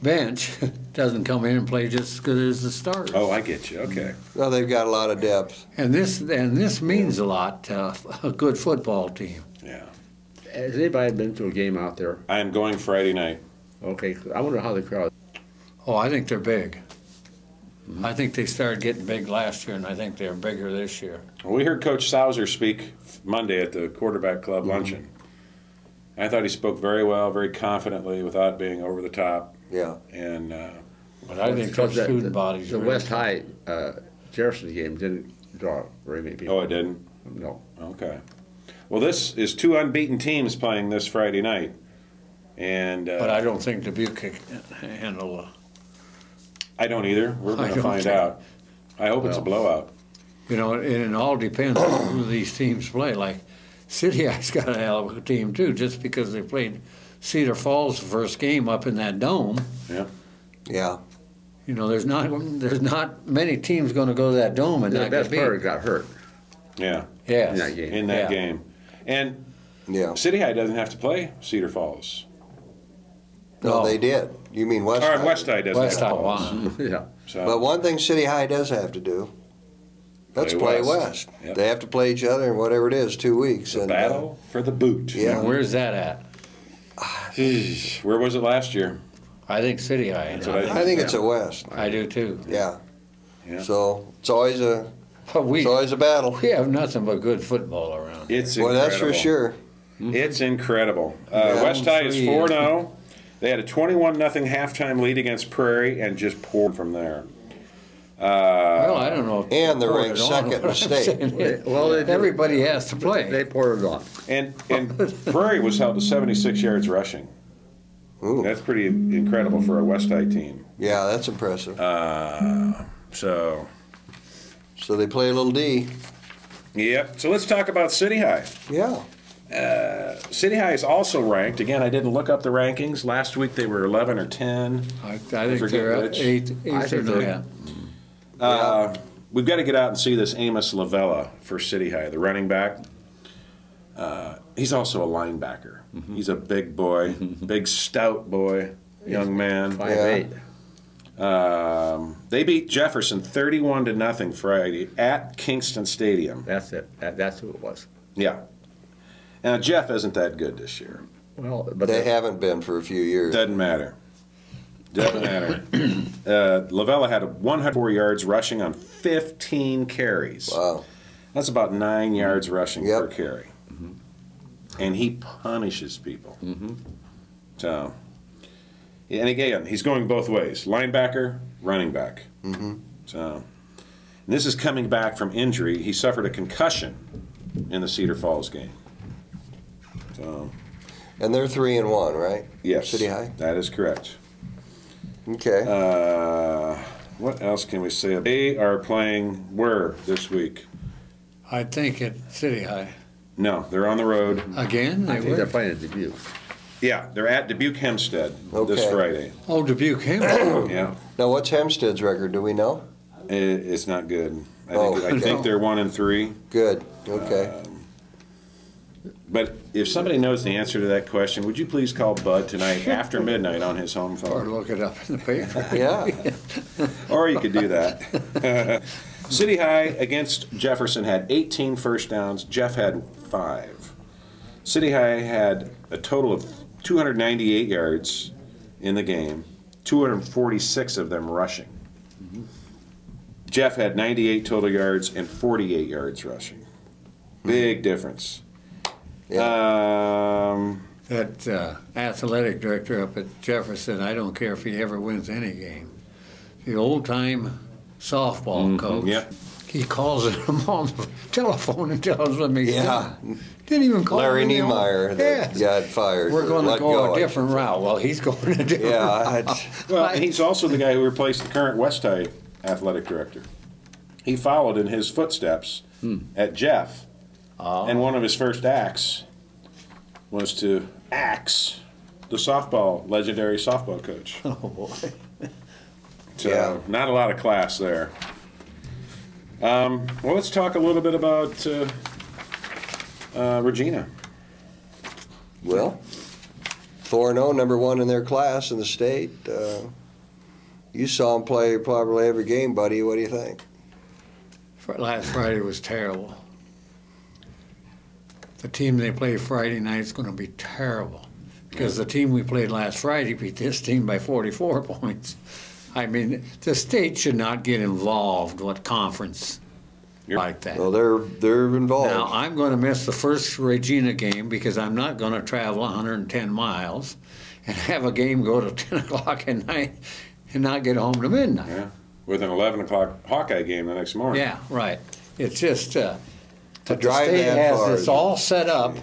bench doesn't come in and play just as good as the starters.
Oh, I get you. Okay.
Well, they've got a lot of depth.
And this means a lot to a good football team.
Yeah.
Has anybody been to a game out there?
I am going Friday night.
Okay, I wonder how the crowd.
Oh, I think they're big. I think they started getting big last year, and I think they're bigger this year.
We heard Coach Sauser speak Monday at the quarterback club luncheon. I thought he spoke very well, very confidently, without being over the top.
Yeah.
And
But I think their
Because
student bodies.
The
really-
West High Jefferson game didn't draw very many people.
oh, it didn't.
No.
Okay. Well, this is 2 unbeaten teams playing this Friday night, and
But I don't think Dubuque can handle
I don't either. We're going to
don't
find
think-
out. I hope it's a blowout.
You know, and it all depends on who these teams play. Like, City High's got a hell of a team, too, just because they played Cedar Falls the first game up in that dome.
Yeah.
Yeah.
You know, there's not many teams going to go to that dome and
The
not
best
get
player
beat.
got hurt
Yeah.
Yes.
in that game.
In that
Yeah.
game. And
Yeah.
City High doesn't have to play Cedar Falls.
No,
No.
they did. You mean West
Or
High?
West High doesn't
West
have
High
to
won.
Yeah.
So,
But one thing City High does have to do, let's
Play
play
West.
West.
Yep.
They have to play each other in whatever it is, 2 weeks.
the
and
battle for the boot.
yeah.
And where's that at?
Where was it last year?
I think City High.
That's what
I think it's a West.
I do, too.
Yeah.
Yeah.
So it's always a
But we
battle.
have nothing but good football around.
It's
Well,
incredible.
that's for sure.
It's incredible.
Yeah.
West High is
3-0.
4-0. They had a 21-0 halftime lead against Prairie and just poured from there.
Well, I don't know. if
And they're
poured
ranked
it on,
second in
but
the
I'm
state.
saying
Well, they do.
everybody has to play.
They poured it on.
And Prairie was held to 76 yards rushing.
Ooh.
That's pretty incredible for a West High team.
Yeah, that's impressive.
So,
So they play a little D.
yep. So let's talk about City High.
Yeah.
City High is also ranked. Again, I didn't look up the rankings. Last week they were 11 or 10.
I think
forget
they're
which.
eight
I
or
think they're-
yeah.
We've got to get out and see this Amos Lavella for City High, the running back. He's also a linebacker. He's a big boy, big stout boy, young man.
5'8".
They beat Jefferson 31-0 Friday at Kingston Stadium.
That's it. That's who it was.
Yeah. Now Jeff isn't that good this year.
Well, but
They haven't been for a few years.
Doesn't matter. Doesn't matter. Lavella had 104 yards rushing on 15 carries.
Wow.
That's about 9 yards rushing
Yep.
per carry. And he punishes people. So, and again, he's going both ways: linebacker, running back. So, and this is coming back from injury. He suffered a concussion in the Cedar Falls game. So,
And they're 3-1, right?
yes,
City High.
that is correct.
Okay.
What else can we say? They are playing where this week?
I think at City High.
No, they're on the road.
Again,
I
they
think they're
were.
playing at Dubuque.
Yeah, they're at Dubuque Hempstead this
Okay.
Friday.
Oh, Dubuque came.
Yeah,
Now, what's Hempstead's record? Do we know?
it's not good. I
Oh,
think they're 1-3.
Good. Okay.
But if somebody knows the answer to that question, would you please call Bud tonight after midnight on his home
Or
phone?
look it up in the paper.
Yeah.
Or you could do that. City High against Jefferson had 18 first downs. Jeff had 5. City High had a total of 298 yards in the game, 246 of them rushing. Jeff had 98 total yards and 48 yards rushing. Big difference.
Yeah.
That athletic director up at Jefferson, I don't care if he ever wins any game. The old-time softball coach.
Yep.
He calls him on the telephone and tells him he's
Yeah.
done. Didn't even call
Larry
him.
Niemeyer that
Yes.
got fired.
We're going to
Let
go a
I
different
should say.
route. Well, he's going a different
Yeah.
route.
Well, and he's also the guy who replaced the current West High athletic director. He followed in his footsteps at Jeff. And one of his first acts was to axe the legendary softball coach.
Oh, boy.
So,
Yeah.
not a lot of class there. Well, let's talk a little bit about Regina.
Well, 4-0, number 1 in their class in the state. You saw them play probably every game, buddy. What do you think?
Last Friday was terrible. The team they play Friday night is going to be terrible because the team we played last Friday beat this team by 44 points. I mean, the state should not get involved with conference like that.
Well, they're involved.
Now, I'm going to miss the first Regina game because I'm not going to travel 110 miles and have a game go to 10 o'clock at night and not get home to midnight.
Yeah. With an 11 o'clock Hawkeye game the next morning.
Yeah, right. It's just but
drive
the state
that
has
far
this
is-
all set up,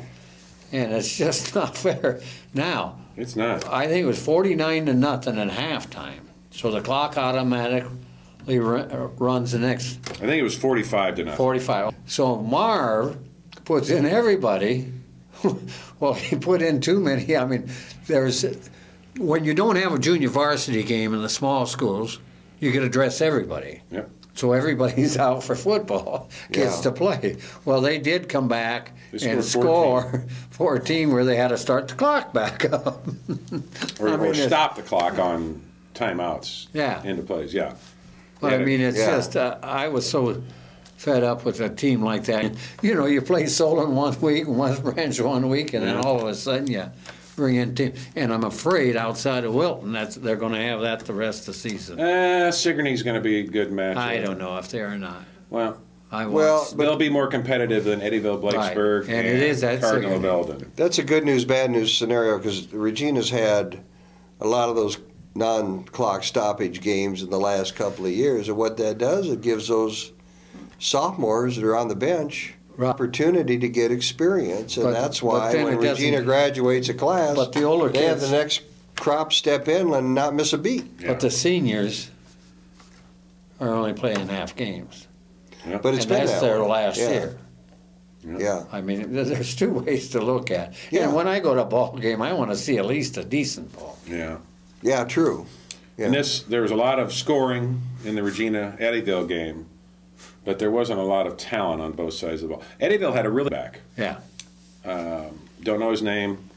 and it's just not fair. Now,
It's not.
I think it was 49-0 at halftime. So the clock automatically runs the next
I think it was 45 to nothing.
45. So Marv puts in everybody. Well, he put in too many. I mean, when you don't have a junior varsity game in the small schools, you get to dress everybody.
Yep.
So everybody's out for football, gets to play. Well, they did come back and score for a team where they had to start the clock back up.
Or stop the clock on timeouts.
Yeah.
Into plays, yeah.
But I mean, it's just, I was so fed up with a team like that. You know, you play Solon 1 week, West Branch 1 week, and then all of a sudden you bring in team. And I'm afraid outside of Wilton, they're going to have that the rest of the season.
Sigourney's going to be a good match.
I don't know if they are or not.
Well,
they'll
be more competitive than Eddyville, Blacksburg,
right. And it is that
Cardinal of Eldon.
That's a good news, bad news scenario because Regina's had a lot of those non-clock stoppage games in the last couple of years. And what that does, it gives those sophomores that are on the bench opportunity to get experience, and that's why when Regina graduates a class,
the older
they have the next crop step in and not miss a beat.
Yeah. But the seniors are only playing half games.
Yeah. But it's
been
that's
their last year.
Yeah.
I mean, there's two ways to look at it. Yeah. And when I go to a ball game, I want to see at least a decent ball.
Yeah.
Yeah, true. Yeah.
And there was a lot of scoring in the Regina-Eddyville game, but there wasn't a lot of talent on both sides of the ball. Eddyville had a really back.
Yeah.
Don't know his name,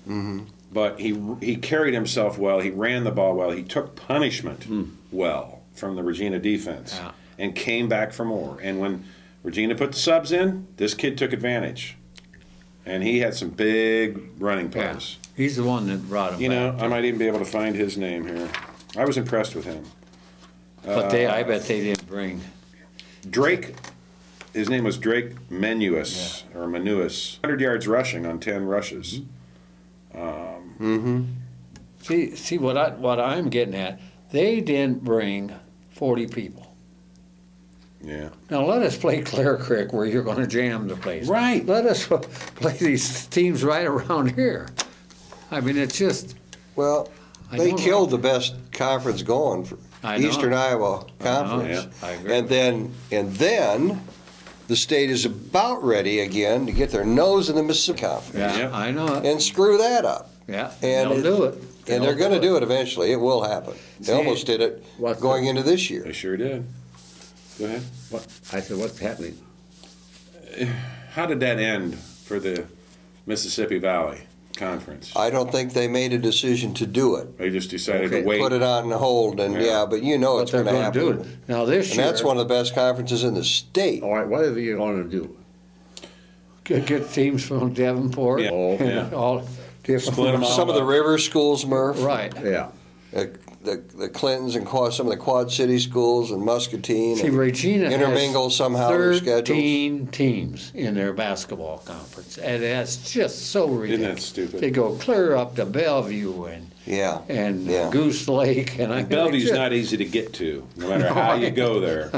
but he carried himself well. He ran the ball well. He took punishment well from the Regina defense and came back for more. And when Regina put the subs in, this kid took advantage. And he had some big running plays.
Yeah. He's the one that brought him
back. You know,
back.
I might even be able to find his name here. I was impressed with him.
But I bet they didn't bring
Drake. His name was Drake Menuis or Menuis. 100 yards rushing on 10 rushes.
See what I'm getting at. They didn't bring 40 people.
Yeah.
Now let us play Clear Creek where you're going to jam the place.
Right.
Let us play these teams right around here. I mean, it's just.
Well, they killed the best conference going for Eastern Iowa Conference.
I agree.
And then the state is about ready again to get their nose in the Mississippi Conference.
Yeah, I know it.
And screw that up.
Yeah,
and
they'll do it.
And they're going to do it eventually. It will happen. They almost did it going into this year.
They sure did. Go ahead.
I said, what's happening?
How did that end for the Mississippi Valley Conference?
I don't think they made a decision to do it.
They just decided to wait.
Put it on hold, and but you know it's going to happen.
Do it. Now this year,
and that's one of the best conferences in the state.
All right, what are you going to do?
Get teams from Davenport.
Yeah.
All different.
Split them
Some of the river schools, Murph.
Right.
Yeah.
The Clintons and some of the Quad City schools and Muscatine.
See, Regina
intermingle
has
somehow their schedules.
13 teams in their basketball conference, and that's just so ridiculous.
Isn't that stupid?
They go clear up to Bellevue and Goose Lake, and
Bellevue's not easy to get to, no matter how you go there,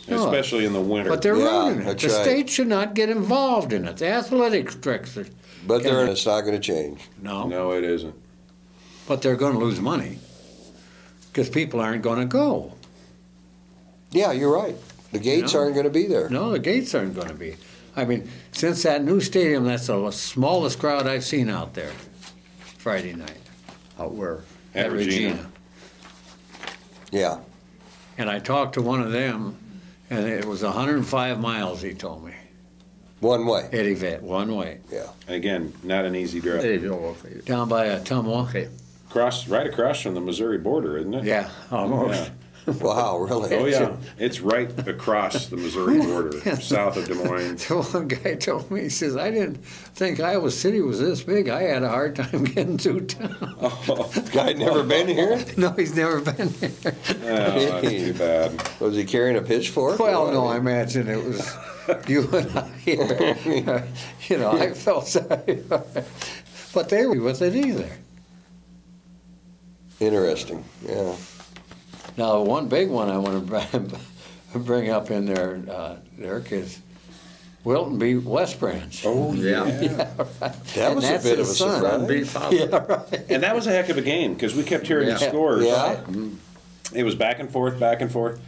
especially in the winter.
But they're ruining it. The state should not get involved in it. The athletics director.
But it's not going to change.
No, it isn't.
But they're going to lose money because people aren't going to go.
Yeah, you're right. The gates aren't going to be there.
No, the gates aren't going to be. I mean, since that new stadium, that's the smallest crowd I've seen out there Friday night.
Out where?
At Regina.
Yeah.
And I talked to one of them, and it was 105 miles, he told me.
One way.
Eddyville, one way.
Yeah.
Again, not an easy drive.
Down by Ottumwa.
Okay.
Right across from the Missouri border, isn't it?
Yeah, almost.
Yeah.
Wow, really?
Oh, yeah. It's right across the Missouri border, south of Des Moines.
The one guy told me, he says, I didn't think Iowa City was this big. I had a hard time getting through town.
Oh. Guy never been here?
No, he's never been here.
Oh, that's too bad.
Was he carrying a pitchfork?
Well, no, I imagine it was you and I here. You know, I felt sorry. But they were with it either.
Interesting, yeah.
Now, one big one I want to bring up in their kids, Wilton beat West Branch.
Oh, yeah.
Right. That was a bit of a surprise.
Yeah, right.
And that was a heck of a game because we kept hearing the scores.
Yeah.
It was back and forth, back and forth.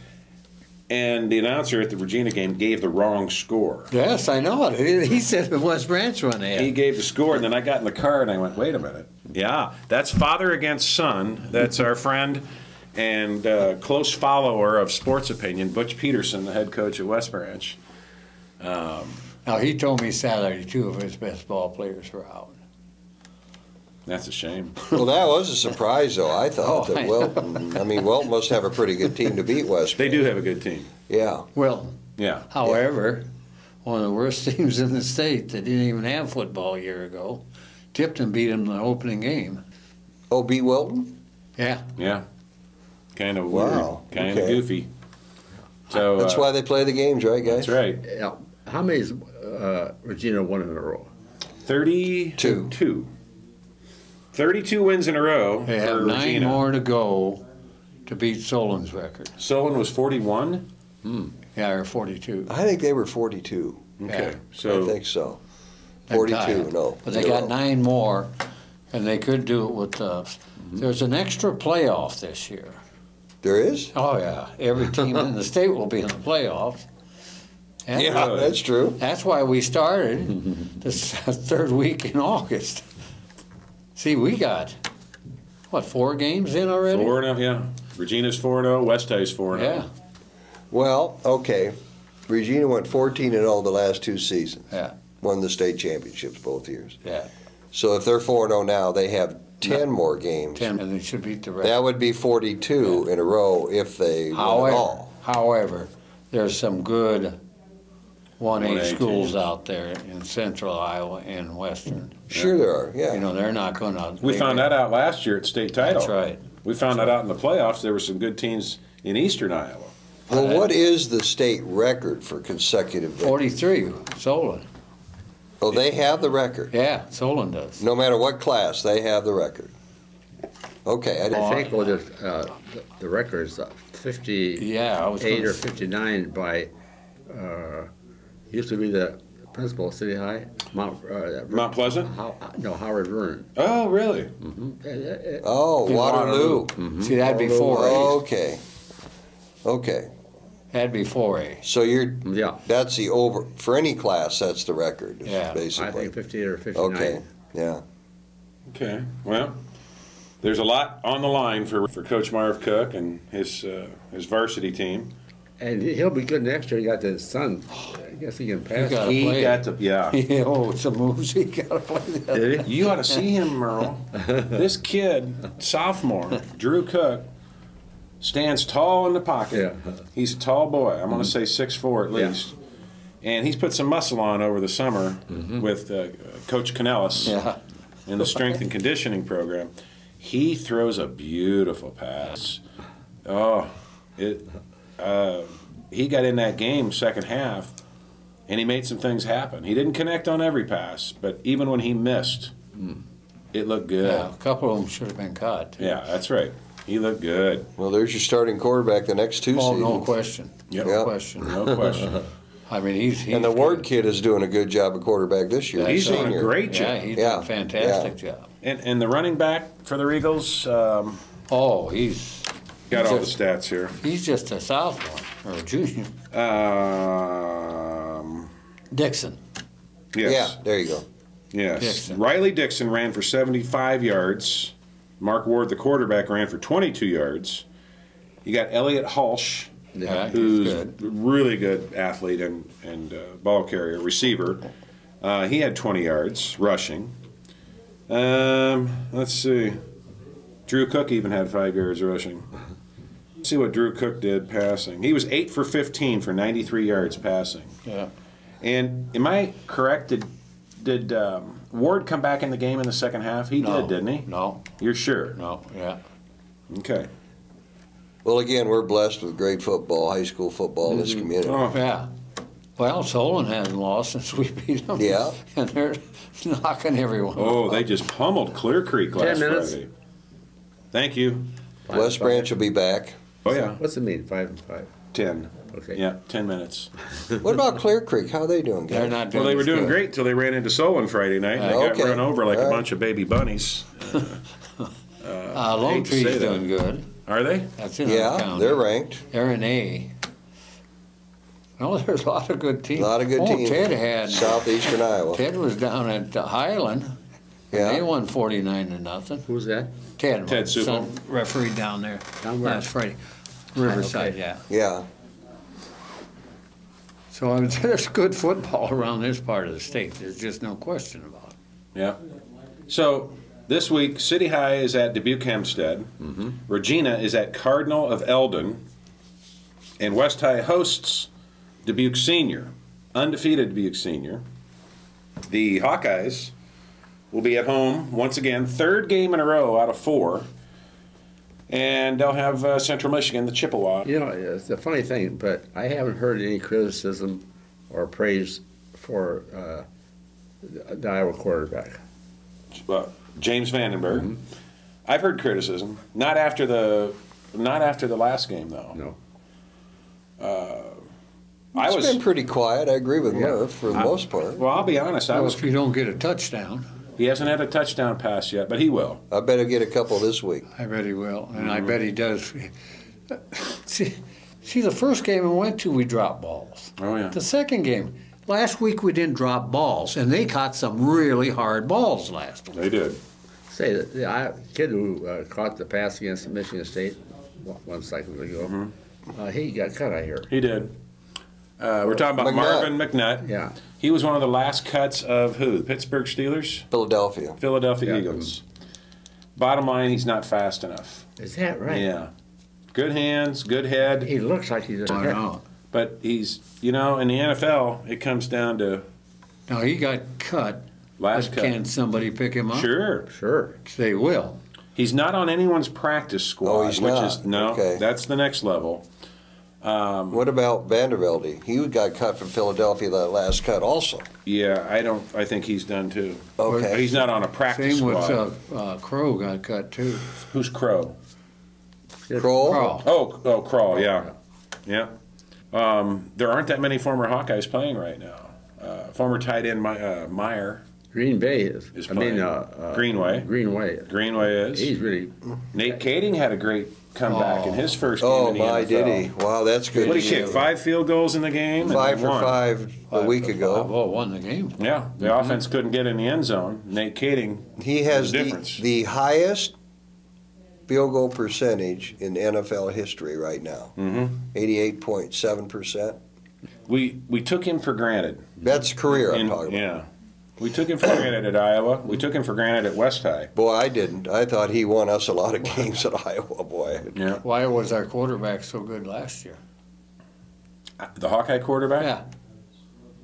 And the announcer at the Regina game gave the wrong score.
Yes, I know it. He said the West Branch won ahead.
He gave the score, and then I got in the car and I went, wait a minute. Yeah, that's father against son. That's our friend and close follower of Sports Opinion, Butch Peterson, the head coach at West Branch.
Now, he told me Saturday 2 of his best ball players were out.
That's a shame.
Well, that was a surprise, though. I thought
Oh,
that Wilton. I mean, Wilton must have a pretty good team to beat West.
They do have a good team.
Yeah.
Well,
Yeah.
however, one of the worst teams in the state that didn't even have football a year ago, Tipton beat them in the opening game.
Oh, beat Wilton?
Yeah.
Yeah. Kind of
Wow.
weird. Kind of
Okay.
goofy. So
That's why they play the games, right, guys?
That's right.
Yeah. How many has Regina won in a row?
32. 32 wins in a row
They
for
have 9
Regina.
more to go to beat Solon's record.
Solon was 41.
Yeah, or 42.
I think they were 42.
Okay,
Yeah.
so
I think so.
They're
42,
tied.
no.
But they
0.
got 9 more, and they could do it with there's an extra playoff this year.
There is?
Oh, yeah. Every team in the state will be in the playoffs. And
Yeah, that's true.
that's why we started this third week in August. See, we got, what, 4 games in already?
4-0, yeah. Regina's 4-0, West High's 4-0.
Yeah,
Well, okay. Regina went 14-0 the last 2 seasons.
yeah,
Won the state championships both years.
yeah.
So if they're 4-0 now, they have 10 more games.
10, and they should beat the rest.
That would be 42 in a row if they win it all.
However, there's some good 1A
1A
schools
teams.
out there in central Iowa and western.
Sure there are, yeah.
You know, they're not going to.
We found that out last year at state title.
That's right.
We found that out in the playoffs. There were some good teams in eastern Iowa.
Well, what is the state record for consecutive victories?
43, Solon.
Oh, they have the record.
Yeah, Solon does.
No matter what class, they have the record. Okay, I
I
didn't.
think the record is 58
Yeah, I was
or 59 by used to be the principal of City High,
Mount Pleasant?
Howard Vernon.
Oh, really?
Oh,
In
Waterloo.
See, that'd be 4A.
Okay. Okay.
That'd be 4A.
So you're,
Yeah,
that's the over, for any class, that's the record, is
Yeah.
I
basically.
think 58 or 59.
Okay, yeah.
Okay. Well, there's a lot on the line for Coach Marv Cook and his varsity team.
And he'll be good next year. He got his son. I guess he can pass.
got-
He
play.
got to, yeah.
Yeah, oh, it's a moves. He got to play that.
You ought to see him, Merle. This kid, sophomore, Drew Cook, stands tall in the pocket.
Yeah.
He's a tall boy. I'm going to say 6'4" at
Yeah.
least. And he's put some muscle on over the summer with Coach Canellis
Yeah.
in the strength and conditioning program. He throws a beautiful pass. Oh, he got in that game second half, and he made some things happen. He didn't connect on every pass, but even when he missed, it looked good.
Yeah, a couple of them should have been caught.
Yeah, that's right. He looked good.
Well, there's your starting quarterback the next 2
Oh,
seasons.
no question.
Yep.
No
Yep.
question.
No question.
I mean, he's
And the
good.
Ward kid is doing a good job of quarterback this year.
He's doing a
senior.
great
Yeah,
job.
he's
Yeah,
done a fantastic job.
And the running back for the Eagles
Oh, he's
got all the
just-
stats here.
He's just a sophomore or a junior. Dixon.
Yes.
Yeah, there you go.
Yes.
Dixon.
Riley Dixon ran for 75 yards. Mark Ward, the quarterback, ran for 22 yards. You got Elliot Halsh,
Yeah, he's
who's
good.
a really good athlete and ball carrier, receiver. He had 20 yards rushing. Let's see. Drew Cook even had 5 yards rushing. Let's see what Drew Cook did passing. He was 8 for 15 for 93 yards passing.
Yeah.
And am I correct? Did Ward come back in the game in the second half? He
No.
did, didn't he?
No,
You're sure?
no, yeah.
Okay.
Well, again, we're blessed with great football, high school football in this community.
Oh,
Yeah. Well, Solon hasn't lost since we beat them.
Yeah.
And they're knocking everyone
oh,
off.
they just pummeled Clear Creek
10
last
minutes.
Friday. Thank you.
West Branch will be back.
Oh, yeah.
What's it mean? 5 and 5.
10.
Okay.
Yeah, 10 minutes.
What about Clear Creek? How are they doing, guys?
They're not doing
Well, they were
as
doing
good.
great till they ran into Solon Friday night. And they got
Okay.
run over like
All
a
right.
bunch of baby bunnies.
Lone
hate to say
Tree's
that.
doing good.
Are they?
That's in our
Yeah,
county.
they're ranked.
They're in A. No, there's a lot of good teams.
A lot of good teams.
Ted had.
Southeastern Iowa.
Ted was down at Highland.
Yeah.
They won 49-0.
Who's that?
Ted
Supel.
son referee down there
Down where?
last Friday. Riverside,
Okay.
yeah.
Yeah.
So I would say there's good football around this part of the state. There's just no question about it.
Yeah. So this week, City High is at Dubuque Hempstead. Regina is at Cardinal of Eldon. And West High hosts Dubuque Senior, undefeated Dubuque Senior. The Hawkeyes will be at home once again, third game in a row out of 4. And they'll have Central Michigan, the Chippewa.
You know, it's a funny thing, but I haven't heard any criticism or praise for the Iowa quarterback.
James Vandenberg. I've heard criticism, not after the last game though.
No.
It's been pretty quiet. I agree with Murph for the most part.
Well, I'll be honest.
Well, if you don't get a touchdown,
He hasn't had a touchdown pass yet, but he will.
I bet he'll get a couple this week.
I bet he will, and I bet he does. See, the first game we went to, we dropped balls.
Oh yeah.
The second game, last week we didn't drop balls, and they caught some really hard balls last week.
They did.
Say that the kid who caught the pass against Michigan State one cycle ago, he got cut, I hear.
He did. We're talking about
McNutt.
Marvin McNutt.
Yeah.
He was one of the last cuts of who? The Pittsburgh Steelers?
Philadelphia.
Philadelphia
Yeah.
Eagles. Bottom line, he's not fast enough.
Is that right?
Yeah. Good hands, good head,
He looks like he's
I know.
but he's, in the NFL, it comes down to
Now he got cut.
last
But
cut.
can somebody pick him up?
Sure.
Sure.
They will.
He's not on anyone's practice squad,
Oh, he's
which
not.
is no.
Okay.
That's the next level.
What about Vandervelde? He got cut from Philadelphia that last cut also.
Yeah, I think he's done too.
Okay.
He's not on a practice
Same
squad.
with Crow got cut too.
Who's Crow?
Kroll?
Crow.
Oh, Crawl, yeah. Yeah. There aren't that many former Hawkeyes playing right now. Former tight end Meyer,
Green Bay is.
Is
I mean,
Greenway.
Greenway
is.
He's really.
Nate Kading had a great comeback in his first game
Oh,
in the
my,
NFL.
did he? Wow, that's good.
What
to
did he kick?
see.
5 field goals in the game? and
5 for
won.
5 a week ago.
Oh, won the game.
Yeah, the offense couldn't get in the end zone. Nate Kading.
He has
the difference.
the highest field goal percentage in NFL history right now. 88.7%.
We took him for granted.
That's career I'm talking about.
Yeah. We took him for granted at Iowa. We took him for granted at West High.
Boy, I didn't. I thought he won us a lot of games at Iowa, boy.
Yeah.
Why was our quarterback so good last year?
The Hawkeye quarterback?
Yeah,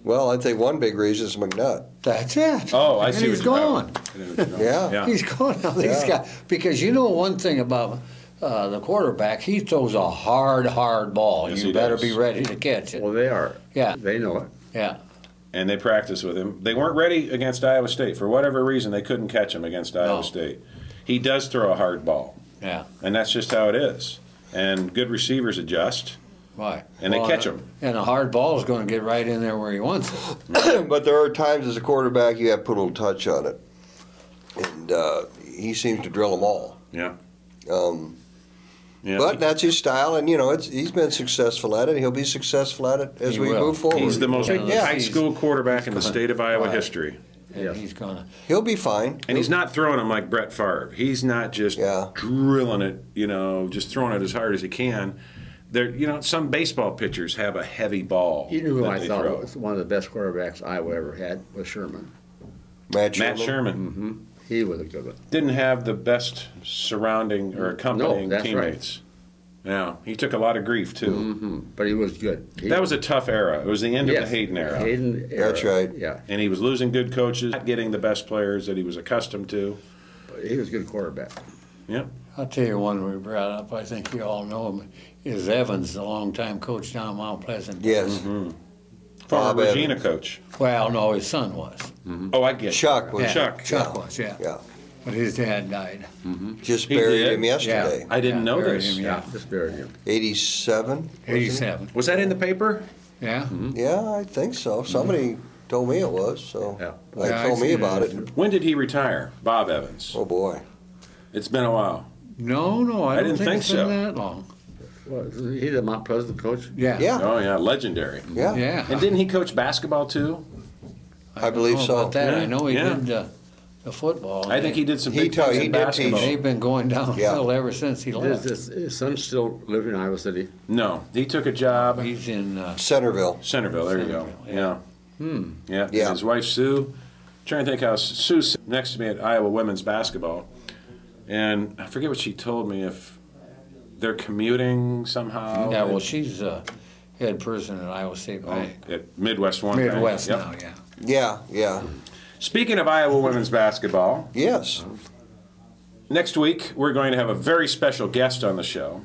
Well, I think one big reason is McNutt.
that's it.
Oh, I
and
see.
he's
what you're-
gone.
Yeah.
Yeah.
He's gone now. These
Yeah.
guys, because you know one thing about the quarterback, he throws a hard ball.
Yes,
You
he
better
does.
be ready to catch it.
Well, they are.
Yeah.
They know it.
Yeah.
And they practiced with him. They weren't ready against Iowa State. For whatever reason, they couldn't catch him against Iowa
No.
State. He does throw a hard ball,
Yeah.
and that's just how it is. And good receivers adjust,
Right.
and they catch him.
And a hard ball is going to get right in there where he wants it.
But there are times as a quarterback you have to put a little touch on it. And he seems to drill them all.
Yeah. Yeah.
But that's his style, and he's been successful at it. He'll be successful at it as
He
we
will.
move forward.
He's the most
Yeah.
high school quarterback in the state of Iowa
Right.
history.
And
Yes.
he's going to.
He'll be fine.
And he's not throwing them like Brett Favre. He's not just
Yeah.
drilling it, just throwing it as hard as he can. Some baseball pitchers have a heavy ball.
You knew who
that
I
they
thought
throw.
was one of the best quarterbacks Iowa ever had was Sherman.
Matt
Matt
Sherman.
Sherman
He was a good one.
didn't have the best surrounding or accompanying
that's right.
teammates. Yeah, he took a lot of grief too.
Mm-hmm. But he was good.
That was a tough era. It was the end of the Hayden era.
Hayden era.
That's right.
Yeah.
And he was losing good coaches, not getting the best players that he was accustomed to.
But he was a good quarterback.
Yep.
I'll tell you one we brought up. I think you all know him. Is Evans, the longtime coach down Mount Pleasant?
Yes.
Former
Bob
Regina
Evans.
coach.
Well, no, his son was.
Oh, I get it.
Chuck was.
Yeah,
Chuck.
Chuck was. Yeah.
Yeah.
But his dad died.
Just
He
buried
did?
him yesterday.
I didn't know
buried
this.
him,
Yeah.
yeah.
Just buried him.
87?
87.
Was that in the paper?
Yeah.
Yeah, I think so. Somebody told me it was, so
Yeah.
they
Yeah,
told
I've
me
seen
about
it.
it.
When did he retire? Bob Evans.
Oh, boy.
It's been a while.
No, I
didn't
don't
think
it's
so.
been that long.
Well, he's the Mount Pleasant coach.
Yeah.
Yeah.
Oh, yeah, legendary.
Yeah.
Yeah.
And didn't he coach basketball, too?
I believe
don't know
so.
about that.
Yeah,
I know he
yeah.
did the football.
I think he did some
He
big
taught-
things
he
in
did
basketball.
teach.
They've been going downhill ever since he left.
Does his son still live in Iowa City?
No, he took a job.
He's in
Centerville.
Centerville, there you go.
Centerville,
Yeah. Yeah.
Yeah.
And his wife, Sue. Trying to think how Sue's next to me at Iowa women's basketball. And I forget what she told me, if they're commuting somehow.
Yeah, well, she's head person at Iowa State Bank.
At Midwest One Bank.
Midwest
Yep.
now, yeah.
Yeah, yeah.
Speaking of Iowa women's basketball,
Yes.
next week we're going to have a very special guest on the show.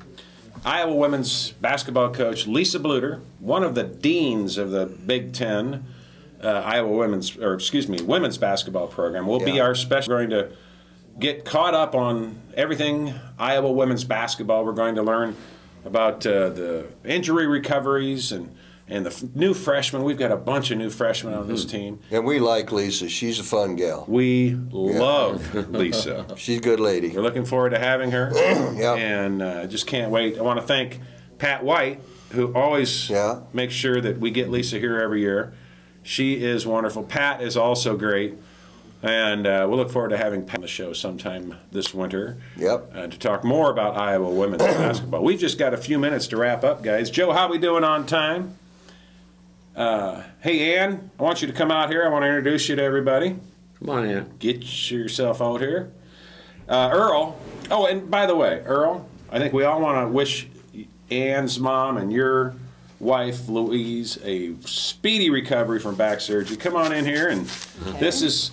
Iowa women's basketball coach Lisa Bluter, one of the deans of the Big Ten Iowa women's basketball program, will be
Yeah.
our special. We're going to get caught up on everything Iowa women's basketball. We're going to learn about the injury recoveries and the new freshmen. We've got a bunch of new freshmen on this team.
And we like Lisa. She's a fun gal.
We love Lisa.
She's a good lady.
We're looking forward to having her.
Yeah.
And just can't wait. I want to thank Pat White, who always
Yeah.
makes sure that we get Lisa here every year. She is wonderful. Pat is also great. And we'll look forward to having Pat on the show sometime this winter.
Yep.
To talk more about Iowa women's basketball. We've just got a few minutes to wrap up, guys. Joe, how we doing on time? Hey, Ann, I want you to come out here. I want to introduce you to everybody.
Come on, Ann.
Get yourself out here. Earl. Oh, and by the way, Earl, I think we all want to wish Ann's mom and your wife, Louise, a speedy recovery from back surgery. Come on in here, and this is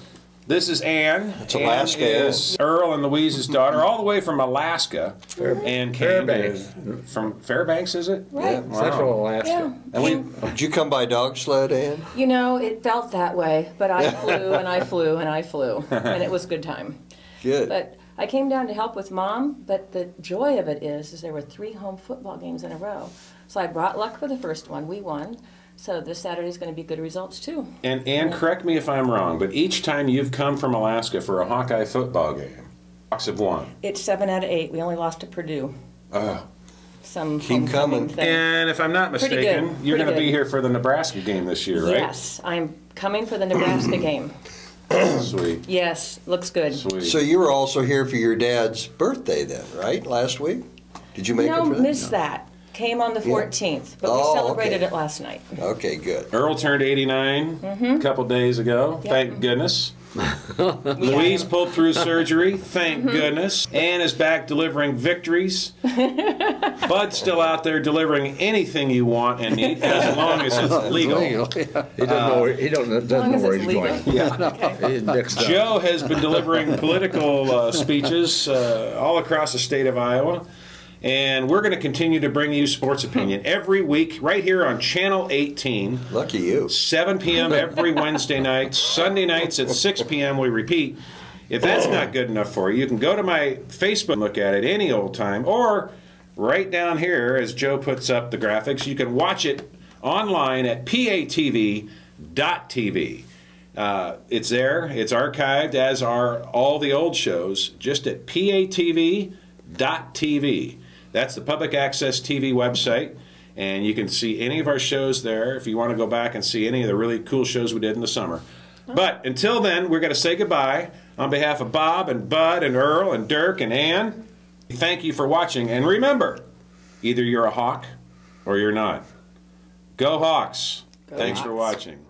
Ann.
It's Alaska.
Ann is Earl and Louise's daughter, all the way from Alaska, and came
Fairbanks.
from Fairbanks, is it?
Right.
Wow.
Central Alaska.
Yeah.
Did you come by dog sled, Ann?
You know, it felt that way, but I flew and I flew and I flew, and it was a good time.
Good.
But I came down to help with Mom, but the joy of it is there were 3 home football games in a row. So I brought luck for the first one. We won. So this Saturday is going to be good results, too.
And Ann, correct me if I'm wrong, but each time you've come from Alaska for a Hawkeye football game, Hawks have won.
It's 7 out of 8. We only lost to Purdue. Some
Keep
homecoming
coming.
thing.
And if I'm not
Pretty
mistaken,
good.
you're
Pretty
going to be
good.
here for the Nebraska game this year, right?
Yes, I'm coming for the Nebraska game.
Sweet.
Yes, looks good.
Sweet.
So you were also here for your dad's birthday then, right? Last week? Did you make
No,
it for that?
missed that. Came on the 14th, but we
Oh,
celebrated
okay.
it last night.
Okay, good.
Earl turned 89 a couple days ago.
Yep.
Thank goodness. Louise pulled through surgery. Thank goodness. Ann is back delivering victories. Bud's still out there delivering anything you want and need, as long as it's legal.
Yeah.
He doesn't know where, doesn't
long
know
as
where
it's
he's
legal.
going.
Yeah.
He's mixed up.
Joe has been delivering political speeches all across the state of Iowa. And we're going to continue to bring you sports opinion every week right here on Channel 18.
Lucky you.
7 p.m. every Wednesday night. Sunday nights at 6 p.m. we repeat. If that's not good enough for you, you can go to my Facebook and look at it any old time. Or right down here, as Joe puts up the graphics, you can watch it online at patv.tv. It's there. It's archived, as are all the old shows, just at patv.tv. That's the public access TV website, and you can see any of our shows there if you want to go back and see any of the really cool shows we did in the summer. But until then, we're going to say goodbye. On behalf of Bob and Bud and Earl and Dirk and Ann, thank you for watching. And remember, either you're a Hawk or you're not. Go Hawks. Thanks for watching.